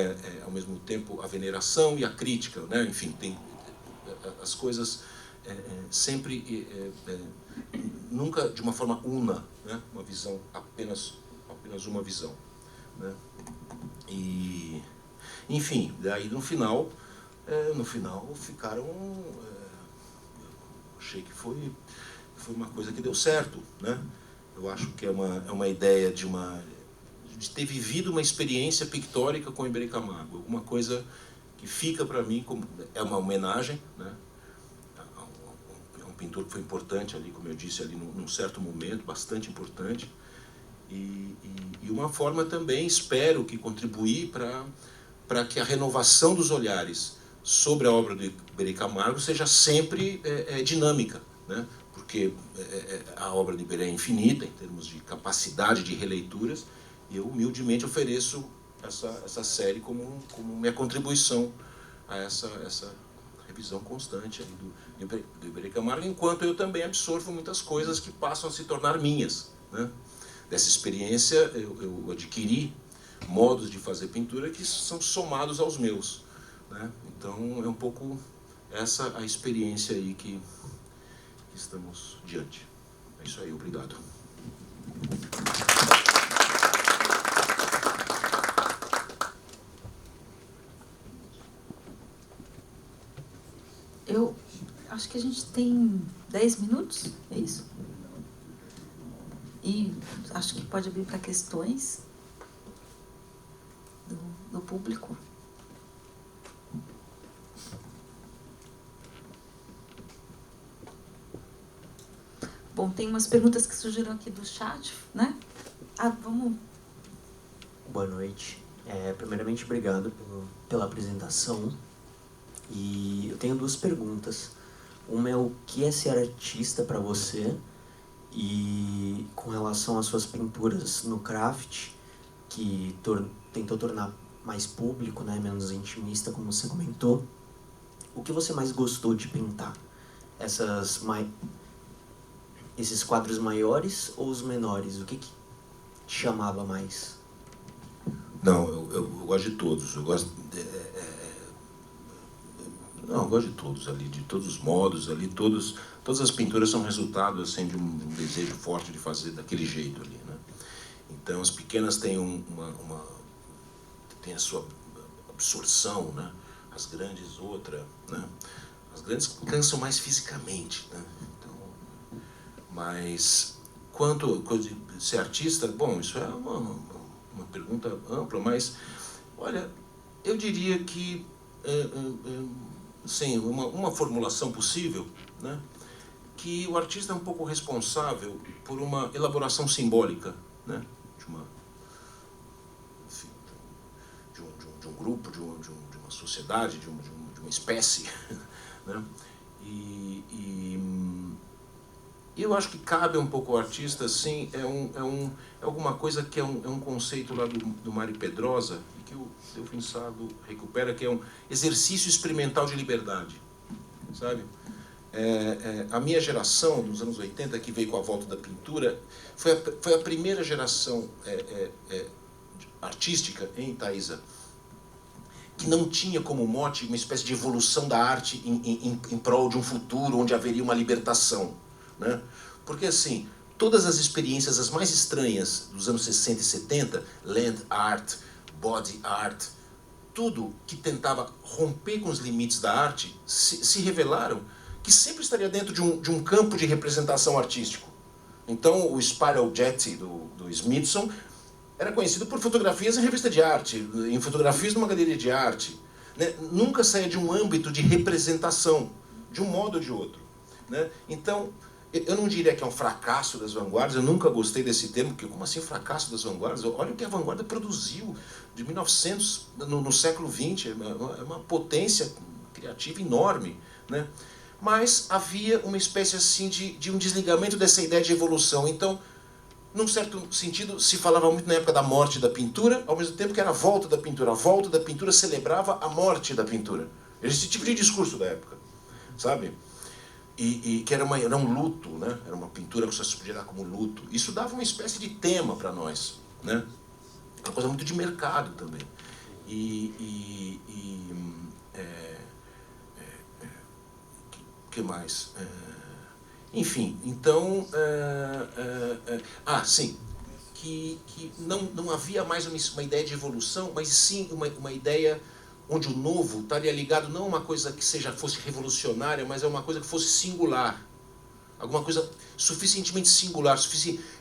S2: ao mesmo tempo a veneração e a crítica, né? Enfim, tem as coisas sempre nunca de uma forma una, né? Uma visão, apenas uma visão, né? Enfim, daí no final ficaram, achei que foi uma coisa que deu certo, né? Eu acho que é uma ideia de ter vivido uma experiência pictórica com o Iberê Camargo, alguma coisa que fica para mim como é uma homenagem, né? É um pintor que foi importante ali, como eu disse, ali num certo momento, bastante importante, e uma forma também, espero que contribuir para que a renovação dos olhares sobre a obra do Iberê Camargo seja sempre dinâmica, né? Porque a obra do Iberê é infinita em termos de capacidade de releituras, e eu humildemente ofereço essa série como minha contribuição a essa revisão constante aí do Iberê Camargo, enquanto eu também absorvo muitas coisas que passam a se tornar minhas, né? Dessa experiência eu adquiri modos de fazer pintura que são somados aos meus, né? Então é um pouco essa a experiência aí que estamos diante. É isso aí, obrigado.
S1: Eu acho que a gente tem 10 minutos, é isso? E acho que pode abrir para questões do público. Bom, tem umas perguntas que surgiram aqui do chat, né? Vamos...
S3: Boa noite. Primeiramente, obrigado pela apresentação. E eu tenho duas perguntas. Uma é o que é ser artista para você, e com relação às suas pinturas no craft, que tentou tornar mais público, né, menos intimista, como você comentou. O que você mais gostou de pintar? Esses quadros maiores ou os menores? O que te chamava mais?
S2: Não, eu gosto de todos. Eu gosto de todos ali, de todos os modos ali, todas as pinturas são resultado assim de um desejo forte de fazer daquele jeito ali, né? Então as pequenas têm tem a sua absorção, né? As grandes outra, né? As grandes cansam mais fisicamente, né? Então, mas quanto de ser artista, bom, isso é uma pergunta ampla, mas olha, eu diria que sim, uma formulação possível, né? Que o artista é um pouco responsável por uma elaboração simbólica, né? De um grupo, de uma sociedade, de uma espécie, né? E eu acho que cabe um pouco ao artista, assim, é alguma coisa que é um conceito lá do Mário Pedrosa, e que o Delfim Sardo recupera, que é um exercício experimental de liberdade, sabe? A minha geração, dos anos 80, que veio com a volta da pintura, foi a primeira geração artística, em Thaisa, que não tinha como mote uma espécie de evolução da arte em prol de um futuro onde haveria uma libertação, né? Porque assim, todas as experiências as mais estranhas dos anos 60 e 70, land art, body art, tudo que tentava romper com os limites da arte, se revelaram que sempre estaria dentro de um campo de representação artístico. Então o Spiral Jetty do Smithson era conhecido por fotografias em revista de arte, em fotografias numa galeria de arte, né? Nunca saía de um âmbito de representação, de um modo ou de outro, né? Então, eu não diria que é um fracasso das vanguardas, eu nunca gostei desse termo, porque como assim fracasso das vanguardas? Olha o que a vanguarda produziu de 1900, no século XX, é uma potência criativa enorme, né? Mas havia uma espécie assim de um desligamento dessa ideia de evolução. Então, num certo sentido, se falava muito na época da morte da pintura, ao mesmo tempo que era a volta da pintura. A volta da pintura celebrava a morte da pintura. Era esse tipo de discurso da época, sabe? E que era um luto, né? Era uma pintura que só se podia dar como luto. Isso dava uma espécie de tema para nós, né? Uma coisa muito de mercado também. Que mais? Enfim, então... sim. Que não havia mais uma ideia de evolução, mas sim uma ideia onde o novo estaria ligado não a uma coisa que fosse revolucionária, mas a uma coisa que fosse singular. Alguma coisa suficientemente singular.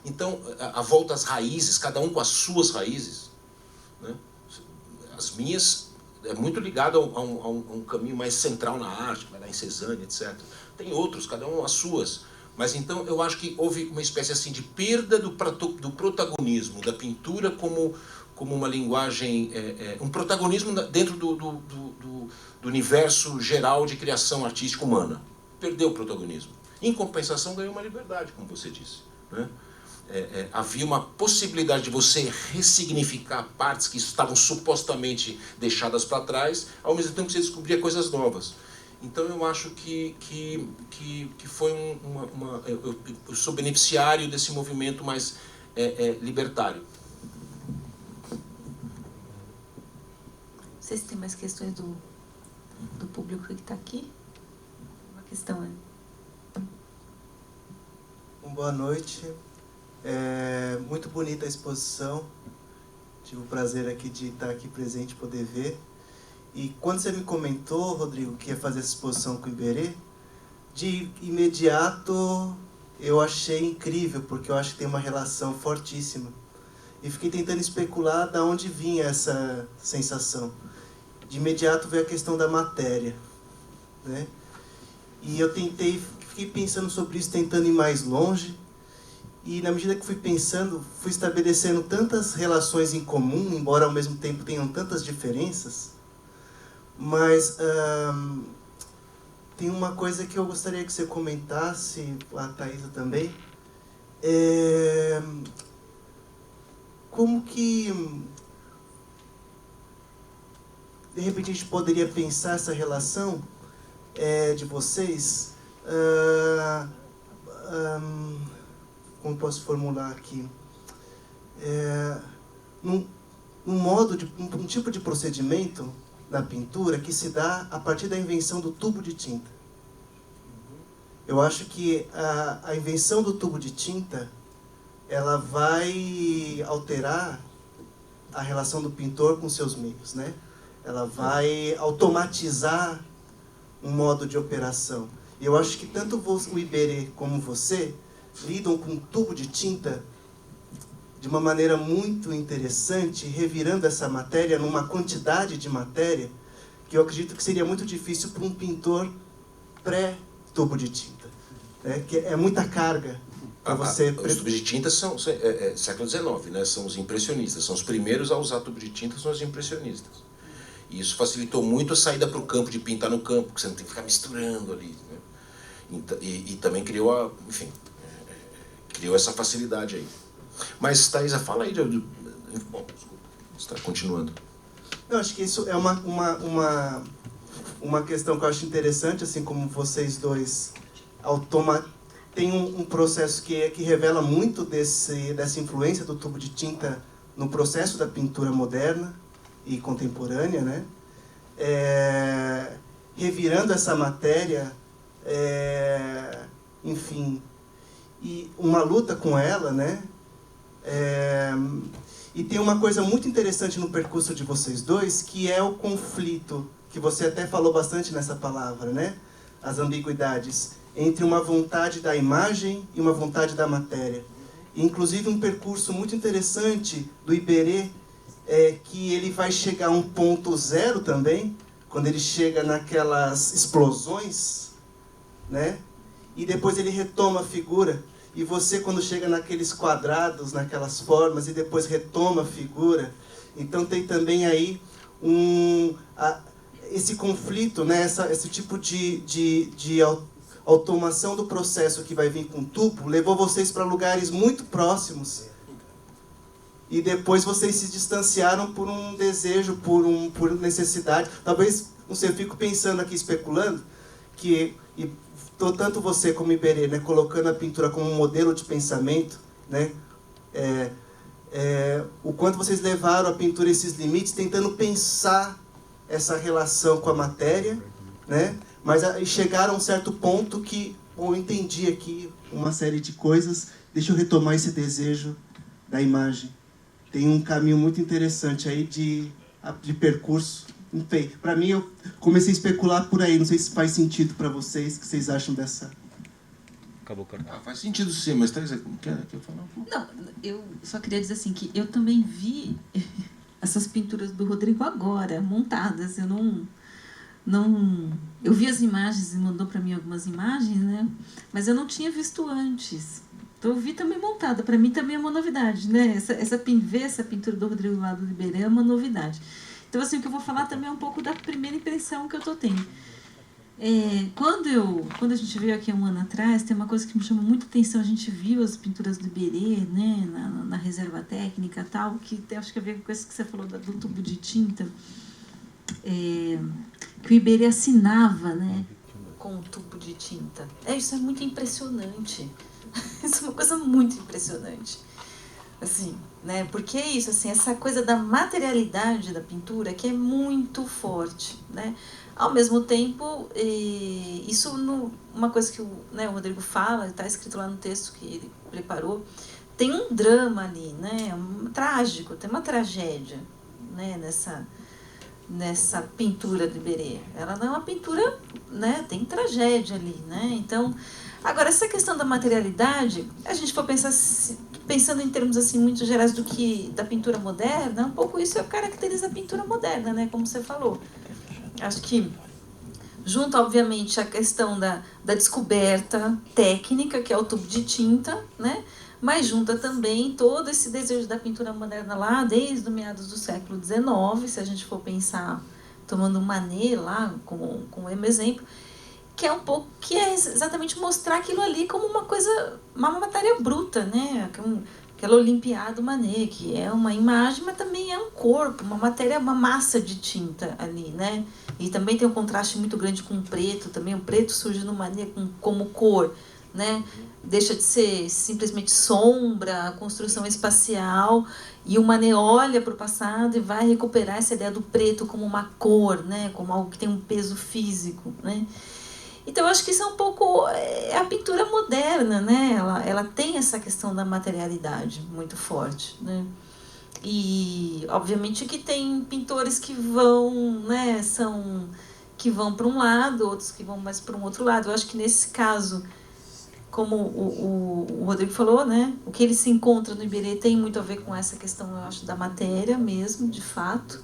S2: Então, a volta às raízes, cada um com as suas raízes, né? As minhas é muito ligado a um caminho mais central na arte, vai lá em Cézanne, etc. Tem outros, cada um as suas. Mas então eu acho que houve uma espécie assim de perda do protagonismo da pintura como uma linguagem, um protagonismo dentro do universo geral de criação artística humana. Perdeu o protagonismo. Em compensação, ganhou uma liberdade, como você disse, né? havia uma possibilidade de você ressignificar partes que estavam supostamente deixadas para trás, ao mesmo tempo que você descobria coisas novas. Então eu acho que foi eu sou beneficiário desse movimento mais libertário.
S1: Vocês têm mais questões do público que está aqui? Uma questão aí.
S4: Boa noite. Muito bonita a exposição. Tive o prazer aqui de estar aqui presente e poder ver. E quando você me comentou, Rodrigo, que ia fazer essa exposição com o Iberê, de imediato eu achei incrível, porque eu acho que tem uma relação fortíssima. E fiquei tentando especular de onde vinha essa sensação. De imediato veio a questão da matéria, né? E eu fiquei pensando sobre isso, tentando ir mais longe. E na medida que fui pensando, fui estabelecendo tantas relações em comum, embora ao mesmo tempo tenham tantas diferenças. Mas tem uma coisa que eu gostaria que você comentasse, a Thaisa também. Como que, de repente, a gente poderia pensar essa relação de vocês... como posso formular aqui? Um tipo de procedimento na pintura que se dá a partir da invenção do tubo de tinta. Eu acho que a invenção do tubo de tinta, ela vai alterar a relação do pintor com seus meios, né? Ela vai automatizar um modo de operação. E eu acho que tanto o Iberê como você lidam com um tubo de tinta de uma maneira muito interessante, revirando essa matéria numa quantidade de matéria que eu acredito que seria muito difícil para um pintor pré-tubo de tinta, né? Que é muita carga para você...
S2: Os tubos de tinta são século XIX, né? São os impressionistas, são os primeiros a usar tubo de tinta, são os impressionistas. E isso facilitou muito a saída para o campo, de pintar no campo, porque você não tem que ficar misturando ali, né? E também criou criou essa facilidade aí. Mas, Thaisa, fala aí bom, desculpa, você está continuando.
S4: Eu acho que isso é uma questão que eu acho interessante, assim como vocês dois tem um processo que revela muito dessa influência do tubo de tinta no processo da pintura moderna e contemporânea, né? Revirando essa matéria, enfim, e uma luta com ela, né? E tem uma coisa muito interessante no percurso de vocês dois, que é o conflito, que você até falou bastante nessa palavra, né? As ambiguidades entre uma vontade da imagem e uma vontade da matéria. E, inclusive, um percurso muito interessante do Iberê, que ele vai chegar a um ponto zero também, quando ele chega naquelas explosões, né? E depois ele retoma a figura. E você, quando chega naqueles quadrados, naquelas formas, e depois retoma a figura. Então tem também aí esse conflito, né? Esse tipo de automação do processo que vai vir com o tubo, levou vocês para lugares muito próximos. E depois vocês se distanciaram por um desejo, por necessidade. Talvez, não sei, eu fico pensando aqui, especulando, que... tanto você como Iberê, né, colocando a pintura como um modelo de pensamento, né, o quanto vocês levaram a pintura a esses limites, tentando pensar essa relação com a matéria, né, mas chegaram a um certo ponto que, bom, eu entendi aqui uma série de coisas, deixa eu retomar esse desejo da imagem. Tem um caminho muito interessante aí de percurso. Para mim, eu comecei a especular por aí. Não sei se faz sentido para vocês. O que vocês acham dessa...
S5: Acabou cortando.
S2: Faz sentido sim, mas quer falar um pouco?
S1: Não, eu só queria dizer assim, que eu também vi essas pinturas do Rodrigo agora, montadas. Eu vi as imagens e mandou para mim algumas imagens, né? Mas eu não tinha visto antes. Então eu vi também montada. Para mim também é uma novidade, né? Ver essa pintura do Rodrigo lá do Iberê é uma novidade. Então, assim, o que eu vou falar também é um pouco da primeira impressão que eu tô tendo. Quando a gente veio aqui há um ano atrás, tem uma coisa que me chamou muita atenção. A gente viu as pinturas do Iberê, né, na reserva técnica e tal, que tem, acho que a ver com isso que você falou do tubo de tinta, que o Iberê assinava, né, com o tubo de tinta. Isso é muito impressionante. Isso é uma coisa muito impressionante. Assim, né, porque é isso, assim, essa coisa da materialidade da pintura que é muito forte, né? Ao mesmo tempo, isso uma coisa que o Rodrigo fala, está escrito lá no texto que ele preparou, tem um drama ali, né? Trágico, tem uma tragédia, né? Nessa pintura do Iberê. Ela não é uma pintura, né? Tem tragédia ali, né? Então, agora, essa questão da materialidade, a gente for pensando em termos assim muito gerais da pintura moderna, um pouco isso caracteriza a pintura moderna, né? Como você falou. Acho que junto, obviamente, a questão da descoberta técnica, que é o tubo de tinta, né? Mas junta também todo esse desejo da pintura moderna lá, desde os meados do século XIX, se a gente for pensar, tomando Manet lá como exemplo, que é exatamente mostrar aquilo ali como uma coisa, uma matéria bruta, né? Aquela Olimpiada do Manet, que é uma imagem, mas também é um corpo, uma matéria, uma massa de tinta ali, né? E também tem um contraste muito grande com o preto, também o preto surge no Manet como cor, né? Deixa de ser simplesmente sombra, construção espacial, e o Manet olha para o passado e vai recuperar essa ideia do preto como uma cor, né? Como algo que tem um peso físico, né? Então, eu acho que isso é um pouco a pintura moderna, né? Ela tem essa questão da materialidade muito forte, né? E, obviamente, que tem pintores que vão, né? Que vão para um lado, outros que vão mais para um outro lado. Eu acho que, nesse caso, como o Rodrigo falou, né? O que ele se encontra no Iberê tem muito a ver com essa questão, eu acho, da matéria mesmo, de fato.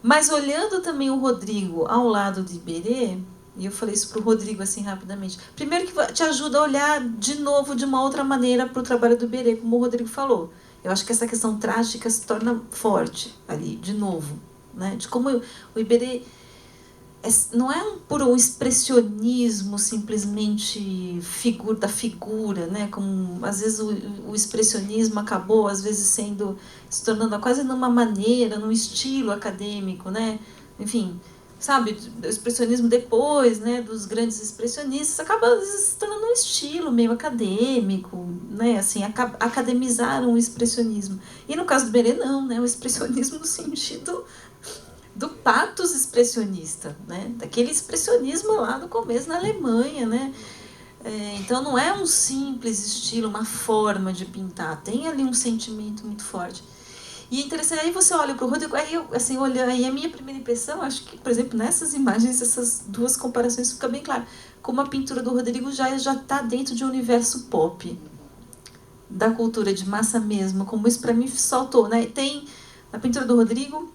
S1: Mas, olhando também o Rodrigo ao lado do Iberê, e eu falei isso para o Rodrigo, assim, rapidamente. Primeiro que te ajuda a olhar de novo, de uma outra maneira, para o trabalho do Iberê, como o Rodrigo falou. Eu acho que essa questão trágica se torna forte ali, de novo. Né? De como o Iberê não é por um expressionismo simplesmente da figura, né? Como às vezes o expressionismo acabou, às vezes se tornando quase numa maneira, num estilo acadêmico, né? Enfim, sabe, o expressionismo depois, né, dos grandes expressionistas, acaba às vezes se tornando um estilo meio acadêmico, né, assim, academizaram o expressionismo. E no caso do Iberê, não, né, o expressionismo no sentido do patos expressionista, né, daquele expressionismo lá no começo na Alemanha, né. Então não é um simples estilo, uma forma de pintar, tem ali um sentimento muito forte. E é interessante, aí você olha para o Rodrigo, aí a minha primeira impressão, acho que, por exemplo, nessas imagens, essas duas comparações fica bem claro, como a pintura do Rodrigo já está dentro de um universo pop, da cultura de massa mesmo, como isso para mim saltou, né? Tem, na pintura do Rodrigo,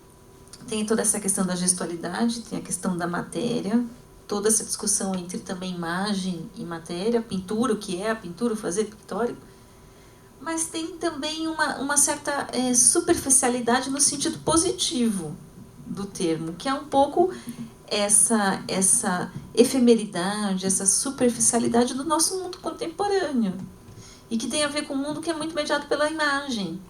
S1: tem toda essa questão da gestualidade, tem a questão da matéria, toda essa discussão entre também imagem e matéria, pintura, o que é a pintura, o fazer pictórico, mas tem também uma certa superficialidade no sentido positivo do termo, que é um pouco essa efemeridade, essa superficialidade do nosso mundo contemporâneo, e que tem a ver com um mundo que é muito mediado pela imagem.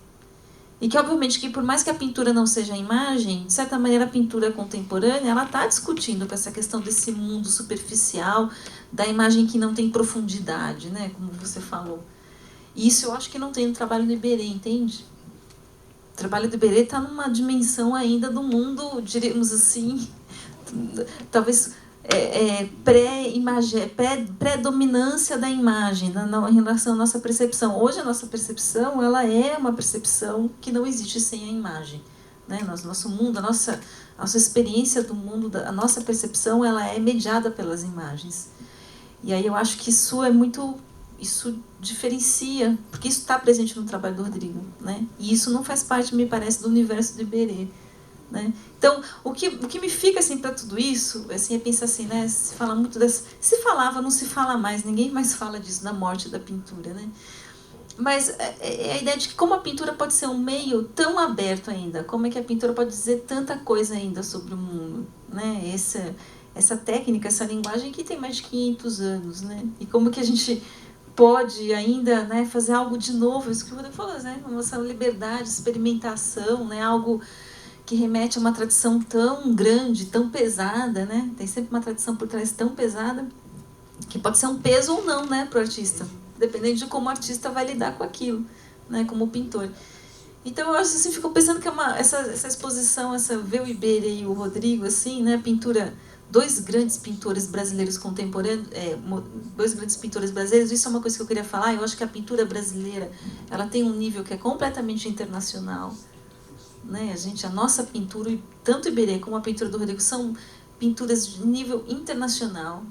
S1: E que, obviamente, que por mais que a pintura não seja a imagem, de certa maneira a pintura contemporânea ela está discutindo com essa questão desse mundo superficial, da imagem que não tem profundidade, né, como você falou. E isso eu acho que não tem no trabalho do Iberê, entende? O trabalho do Iberê está numa dimensão ainda do mundo, diríamos assim, talvez pré-dominância da imagem em relação à nossa percepção. Hoje a nossa percepção ela é uma percepção que não existe sem a imagem. Né? Nosso mundo, a nossa experiência do mundo, a nossa percepção ela é mediada pelas imagens. E aí eu acho que isso é muito... Isso diferencia, porque isso está presente no trabalho do Rodrigo, né? E isso não faz parte, me parece, do universo do Iberê, né? Então, o que me fica assim para tudo isso, assim, é pensar assim, né? Se fala muito dessa, se falava, não se fala mais, ninguém mais fala disso da morte da pintura, né? Mas é a ideia de que como a pintura pode ser um meio tão aberto ainda, como é que a pintura pode dizer tanta coisa ainda sobre o mundo, né? essa técnica, essa linguagem que tem mais de 500 anos, né? E como que a gente pode ainda, né, fazer algo de novo, isso que o Rodrigo falou, né? Uma liberdade, experimentação, né? Algo que remete a uma tradição tão grande, tão pesada, né? Tem sempre uma tradição por trás tão pesada, que pode ser um peso ou não, né, para o artista, dependendo de como o artista vai lidar com aquilo, né, como pintor. Então eu acho assim, fico pensando que essa exposição, ver o Iberê e o Rodrigo, assim, né, pintura, dois grandes pintores brasileiros contemporâneos, dois grandes pintores brasileiros, isso é uma coisa que eu queria falar. Eu acho que a pintura brasileira, ela tem um nível que é completamente internacional, né? A nossa pintura, tanto o Iberê como a pintura do Rodrigo, são pinturas de nível internacional,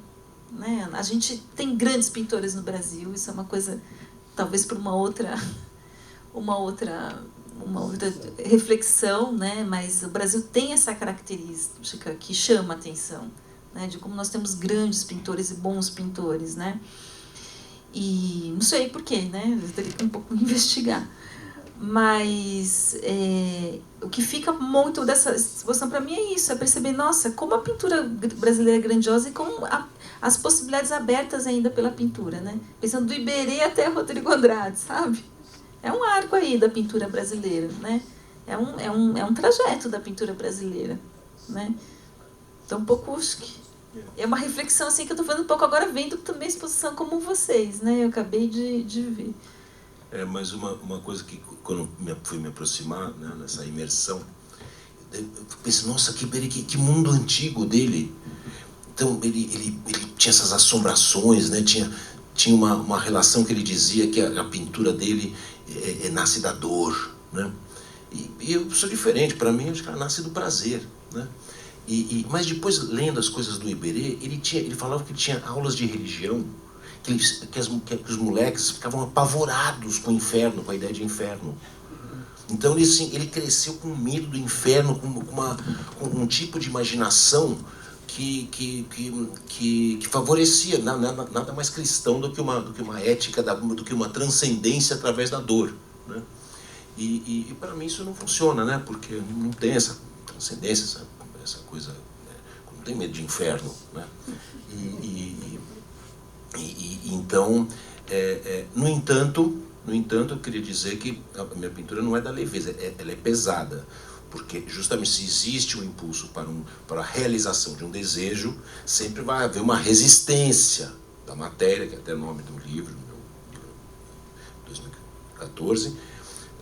S1: né? A gente tem grandes pintores no Brasil, isso é uma coisa, talvez por uma outra reflexão, né? Mas o Brasil tem essa característica que chama a atenção, né? De como nós temos grandes pintores e bons pintores, né? E não sei porquê, né? Eu teria que um pouco investigar. Mas o que fica muito dessa exposição para mim é isso, é perceber, nossa, como a pintura brasileira é grandiosa e como as possibilidades abertas ainda pela pintura, né? Pensando do Iberê até Rodrigo Andrade, sabe? É um arco aí da pintura brasileira, né? É um trajeto da pintura brasileira, né? Então, um pouco, acho que é uma reflexão assim que eu estou fazendo um pouco agora, vendo também a exposição como vocês, né? Eu acabei de ver.
S2: Mas uma coisa que, quando fui me aproximar, né, nessa imersão, eu pensei, nossa, que mundo antigo dele. Então, ele tinha essas assombrações, né? Tinha uma relação que ele dizia que a pintura dele nasce da dor, né? E eu sou diferente, para mim, acho que ela nasce do prazer, né? Mas depois, lendo as coisas do Iberê, ele falava que ele tinha aulas de religião, que os moleques ficavam apavorados com o inferno, com a ideia de inferno. Então ele cresceu com medo do inferno, com um tipo de imaginação que favorecia nada mais cristão do que uma ética, do que uma transcendência através da dor, né? E para mim isso não funciona, né? Porque não tem essa transcendência, essa coisa, né? Não tem medo de inferno, né? Então, no entanto, eu queria dizer que a minha pintura não é da leveza, ela é pesada, porque justamente se existe um impulso para a realização de um desejo, sempre vai haver uma resistência da matéria, que é até o nome do livro, 2014,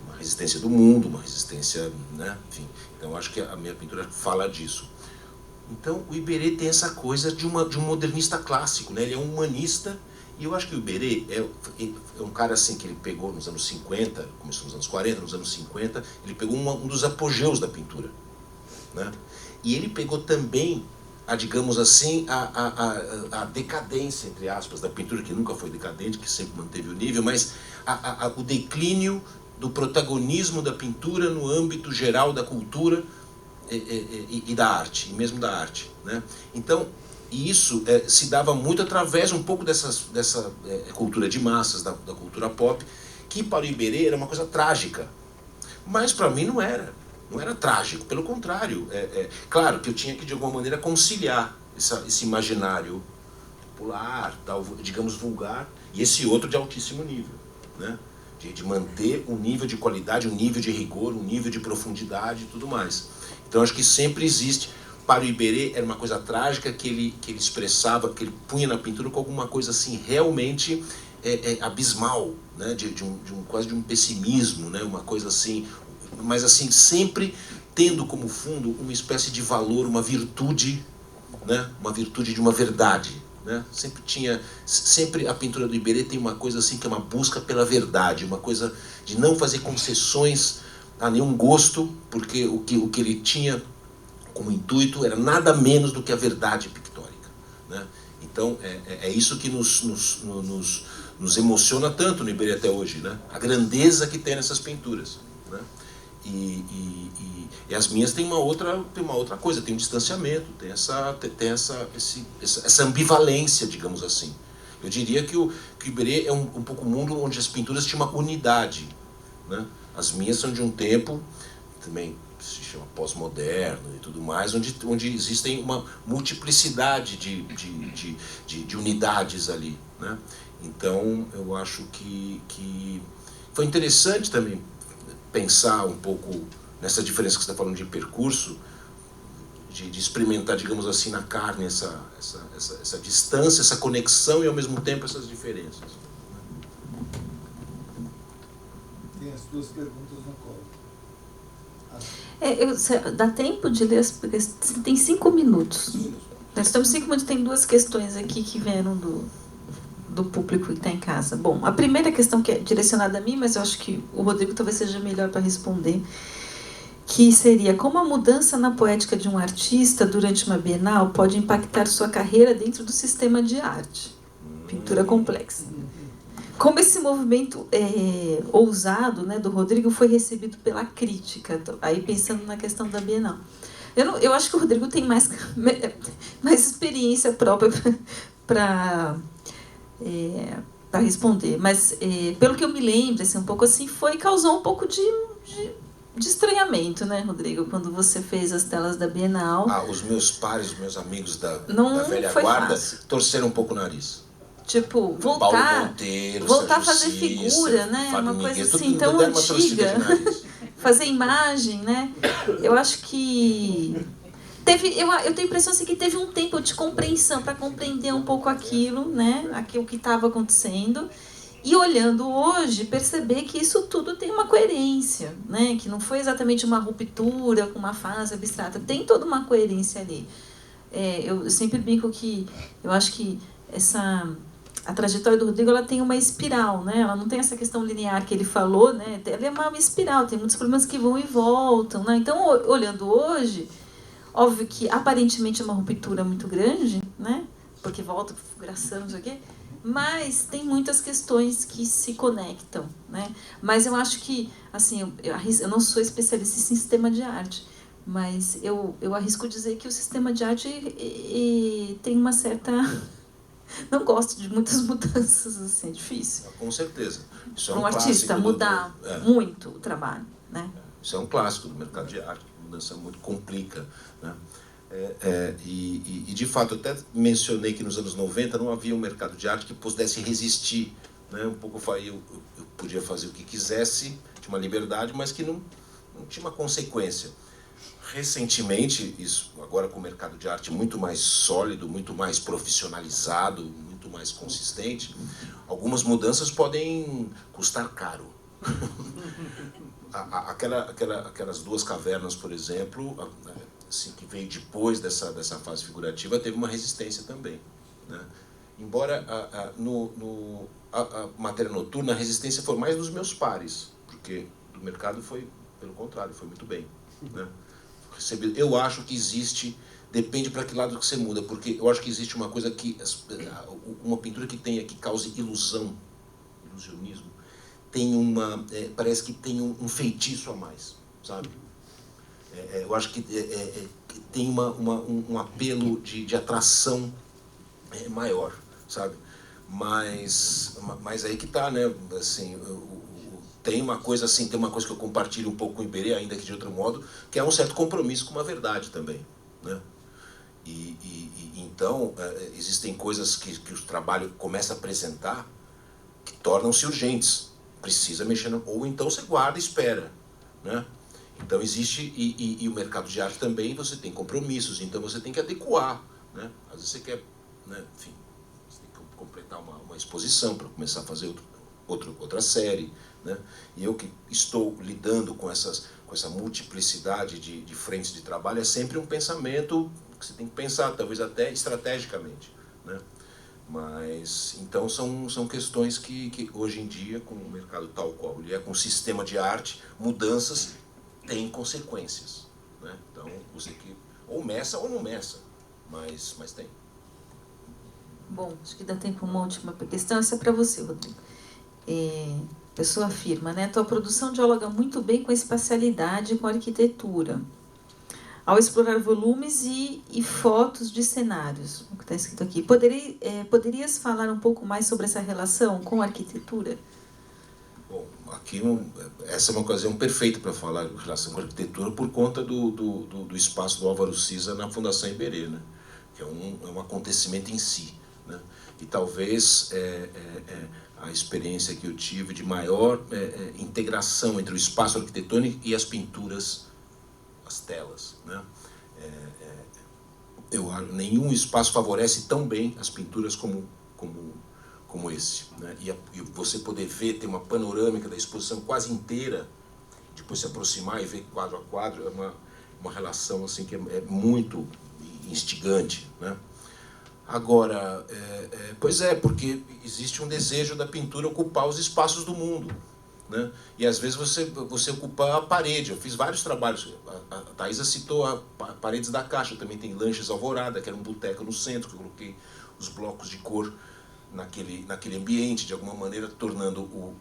S2: uma resistência do mundo, uma resistência, né? Enfim, então eu acho que a minha pintura fala disso. Então o Iberê tem essa coisa de um modernista clássico, né? Ele é um humanista. E eu acho que o Iberê é um cara assim que ele pegou nos anos 50, começou nos anos 40, nos anos 50, ele pegou um dos apogeus da pintura, né? E ele pegou também, digamos assim, a decadência, entre aspas, da pintura, que nunca foi decadente, que sempre manteve o nível, mas o declínio do protagonismo da pintura no âmbito geral da cultura e da arte, e mesmo da arte, né? Então, e isso se dava muito através um pouco dessa cultura de massas, da cultura pop, que para o Iberê era uma coisa trágica. Mas para mim não era trágico, pelo contrário. Claro que eu tinha que de alguma maneira conciliar esse imaginário popular, tal, digamos vulgar, e esse outro de altíssimo nível, né? De manter um nível de qualidade, um nível de rigor, um nível de profundidade e tudo mais. Então acho que sempre existe. Para o Iberê era uma coisa trágica que ele expressava, que ele punha na pintura com alguma coisa assim realmente abismal, né? Quase de um pessimismo, né? Uma coisa assim, mas assim sempre tendo como fundo uma espécie de valor, uma virtude, né? Uma virtude de uma verdade, né? Sempre a pintura do Iberê tem uma coisa assim que é uma busca pela verdade, uma coisa de não fazer concessões a nenhum gosto, porque o que ele tinha como intuito era nada menos do que a verdade pictórica, né? Então é isso que nos emociona tanto no Iberê até hoje, né? A grandeza que tem nessas pinturas, né? E as minhas têm uma outra coisa, tem um distanciamento, tem essa ambivalência, digamos assim. Eu diria que o Iberê é um pouco um mundo onde as pinturas tinham uma unidade, né? As minhas são de um tempo também se chama pós-moderno e tudo mais, onde existem uma multiplicidade de unidades ali, né? Então, eu acho que foi interessante também pensar um pouco nessa diferença que você está falando de percurso, de experimentar, digamos assim, na carne essa distância, essa conexão e, ao mesmo tempo, essas diferenças.
S6: Tem as duas perguntas no colo.
S1: Dá tempo de ler? Tem 5 minutos. Nós temos 5 minutos, tem 2 questões aqui que vieram do público que está em casa. Bom, a primeira questão que é direcionada a mim, mas eu acho que o Rodrigo talvez seja melhor para responder, que seria: como a mudança na poética de um artista durante uma Bienal pode impactar sua carreira dentro do sistema de arte? Pintura complexa. Como esse movimento ousado, né, do Rodrigo foi recebido pela crítica, aí pensando na questão da Bienal. Eu acho que o Rodrigo tem mais experiência própria para responder, mas pelo que eu me lembro, assim, um pouco assim, causou um pouco de estranhamento, né, Rodrigo, quando você fez as telas da Bienal.
S2: Os meus pares, os meus amigos da velha
S1: foi
S2: guarda
S1: fácil.
S2: torceram um pouco o nariz.
S1: Tipo,
S2: Paulo
S1: voltar
S2: Monteiro,
S1: a
S2: Sérgio
S1: fazer
S2: Cissa,
S1: figura, né?
S2: Fábio
S1: Uma coisa
S2: Miguel,
S1: assim
S2: tudo
S1: tão
S2: deram uma torcida
S1: antiga.
S2: de nariz.
S1: Fazer imagem, né? Eu acho que eu tenho a impressão assim, que teve um tempo de compreensão para compreender um pouco aquilo, né? Aquilo que estava acontecendo. E olhando hoje, perceber que isso tudo tem uma coerência, né? Que não foi exatamente uma ruptura com uma fase abstrata. Tem toda uma coerência ali. Eu sempre brinco que eu acho que a trajetória do Rodrigo, ela tem uma espiral, né? Ela não tem essa questão linear que ele falou, né? Ela é uma espiral, tem muitos problemas que vão e voltam, né? Então, olhando hoje, óbvio que aparentemente é uma ruptura muito grande, né? Porque volta com configuração, não sei o quê, mas tem muitas questões que se conectam, né? Mas eu acho que, assim, eu não sou especialista em sistema de arte, mas eu arrisco dizer que o sistema de arte tem uma certa... Não gosto de muitas mudanças, assim, é difícil.
S2: Com certeza. Isso é
S1: Para um
S2: clássico
S1: artista mudar muito o trabalho, né?
S2: Isso é um clássico do mercado de arte, mudança muito complica, né? E de fato, eu até mencionei que nos anos 90 não havia um mercado de arte que pudesse resistir, né? Um pouco eu podia fazer o que quisesse, tinha uma liberdade, mas que não tinha uma consequência. Recentemente, isso agora com o mercado de arte muito mais sólido, muito mais profissionalizado, muito mais consistente, algumas mudanças podem custar caro. Aquelas 2 cavernas, por exemplo, assim, que veio depois dessa fase figurativa, teve uma resistência também, né? Embora a matéria noturna, a resistência foi mais dos meus pares, porque do mercado foi, pelo contrário, foi muito bem, né? Eu acho que existe, depende para que lado que você muda, porque eu acho que existe uma coisa uma pintura que cause ilusionismo, tem parece que tem um feitiço a mais, sabe? Eu acho que tem um apelo de atração maior, sabe? Mas aí que tá, né? Assim, tem uma coisa assim, tem uma coisa que eu compartilho um pouco com o Iberê, ainda que de outro modo, que é um certo compromisso com uma verdade também, né? Então, existem coisas que o trabalho começa a apresentar que tornam-se urgentes. Precisa mexer, ou então você guarda e espera, né? Então existe, e o mercado de arte também, você tem compromissos, então você tem que adequar, né? Às vezes você quer, né? Enfim, você tem que completar uma exposição para começar a fazer outra série, né? E eu que estou lidando com essa multiplicidade de frentes de trabalho, é sempre um pensamento que você tem que pensar, talvez até estrategicamente, né? Mas, então, são questões que hoje em dia, com o mercado tal qual ele é, com o sistema de arte, mudanças têm consequências, né? Então, você que ou meça ou não meça, mas tem.
S1: Bom, acho que dá tempo uma última questão, essa é para você, Rodrigo. A pessoa afirma, né? Tua produção dialoga muito bem com a espacialidade e com a arquitetura, ao explorar volumes e fotos de cenários, o que está escrito aqui. Poderias falar um pouco mais sobre essa relação com a arquitetura?
S2: Bom, aqui essa é uma ocasião perfeita para falar em relação à arquitetura por conta do espaço do Álvaro Siza na Fundação Iberê, né? Que é um acontecimento em si, né? E talvez a experiência que eu tive de maior integração entre o espaço arquitetônico e as pinturas, as telas, né? Nenhum espaço favorece tão bem as pinturas como esse, né? E você poder ver, ter uma panorâmica da exposição quase inteira, depois se aproximar e ver quadro a quadro, é uma relação assim que é muito instigante, né? Agora, pois é, porque existe um desejo da pintura ocupar os espaços do mundo, né? E às vezes você ocupa a parede. Eu fiz vários trabalhos. A Thaisa citou a Paredes da Caixa, também tem Lanches Alvorada, que era um boteco no centro, que eu coloquei os blocos de cor naquele ambiente, de alguma maneira tornando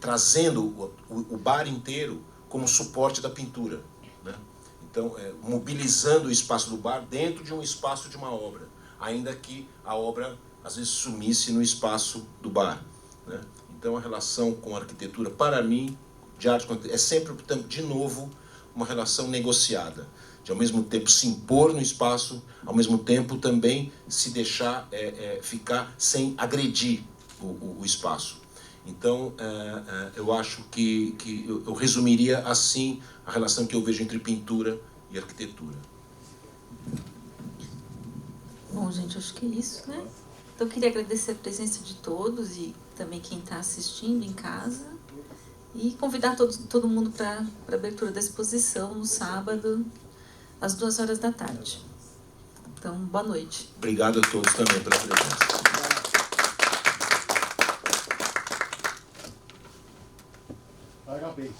S2: trazendo o bar inteiro como suporte da pintura, né? Então, mobilizando o espaço do bar dentro de um espaço de uma obra, ainda que a obra às vezes sumisse no espaço do bar, né? Então, a relação com a arquitetura, para mim, de arte é sempre, de novo, uma relação negociada, de ao mesmo tempo se impor no espaço, ao mesmo tempo também se deixar ficar sem agredir o espaço. Então, eu acho que eu resumiria assim a relação que eu vejo entre pintura e arquitetura.
S1: Bom, gente, acho que é isso, né? Então, eu queria agradecer a presença de todos e também quem está assistindo em casa e convidar todo mundo para a abertura da exposição no sábado, às 14h. Então, boa noite.
S2: Obrigado a todos também pela presença.
S6: Parabéns.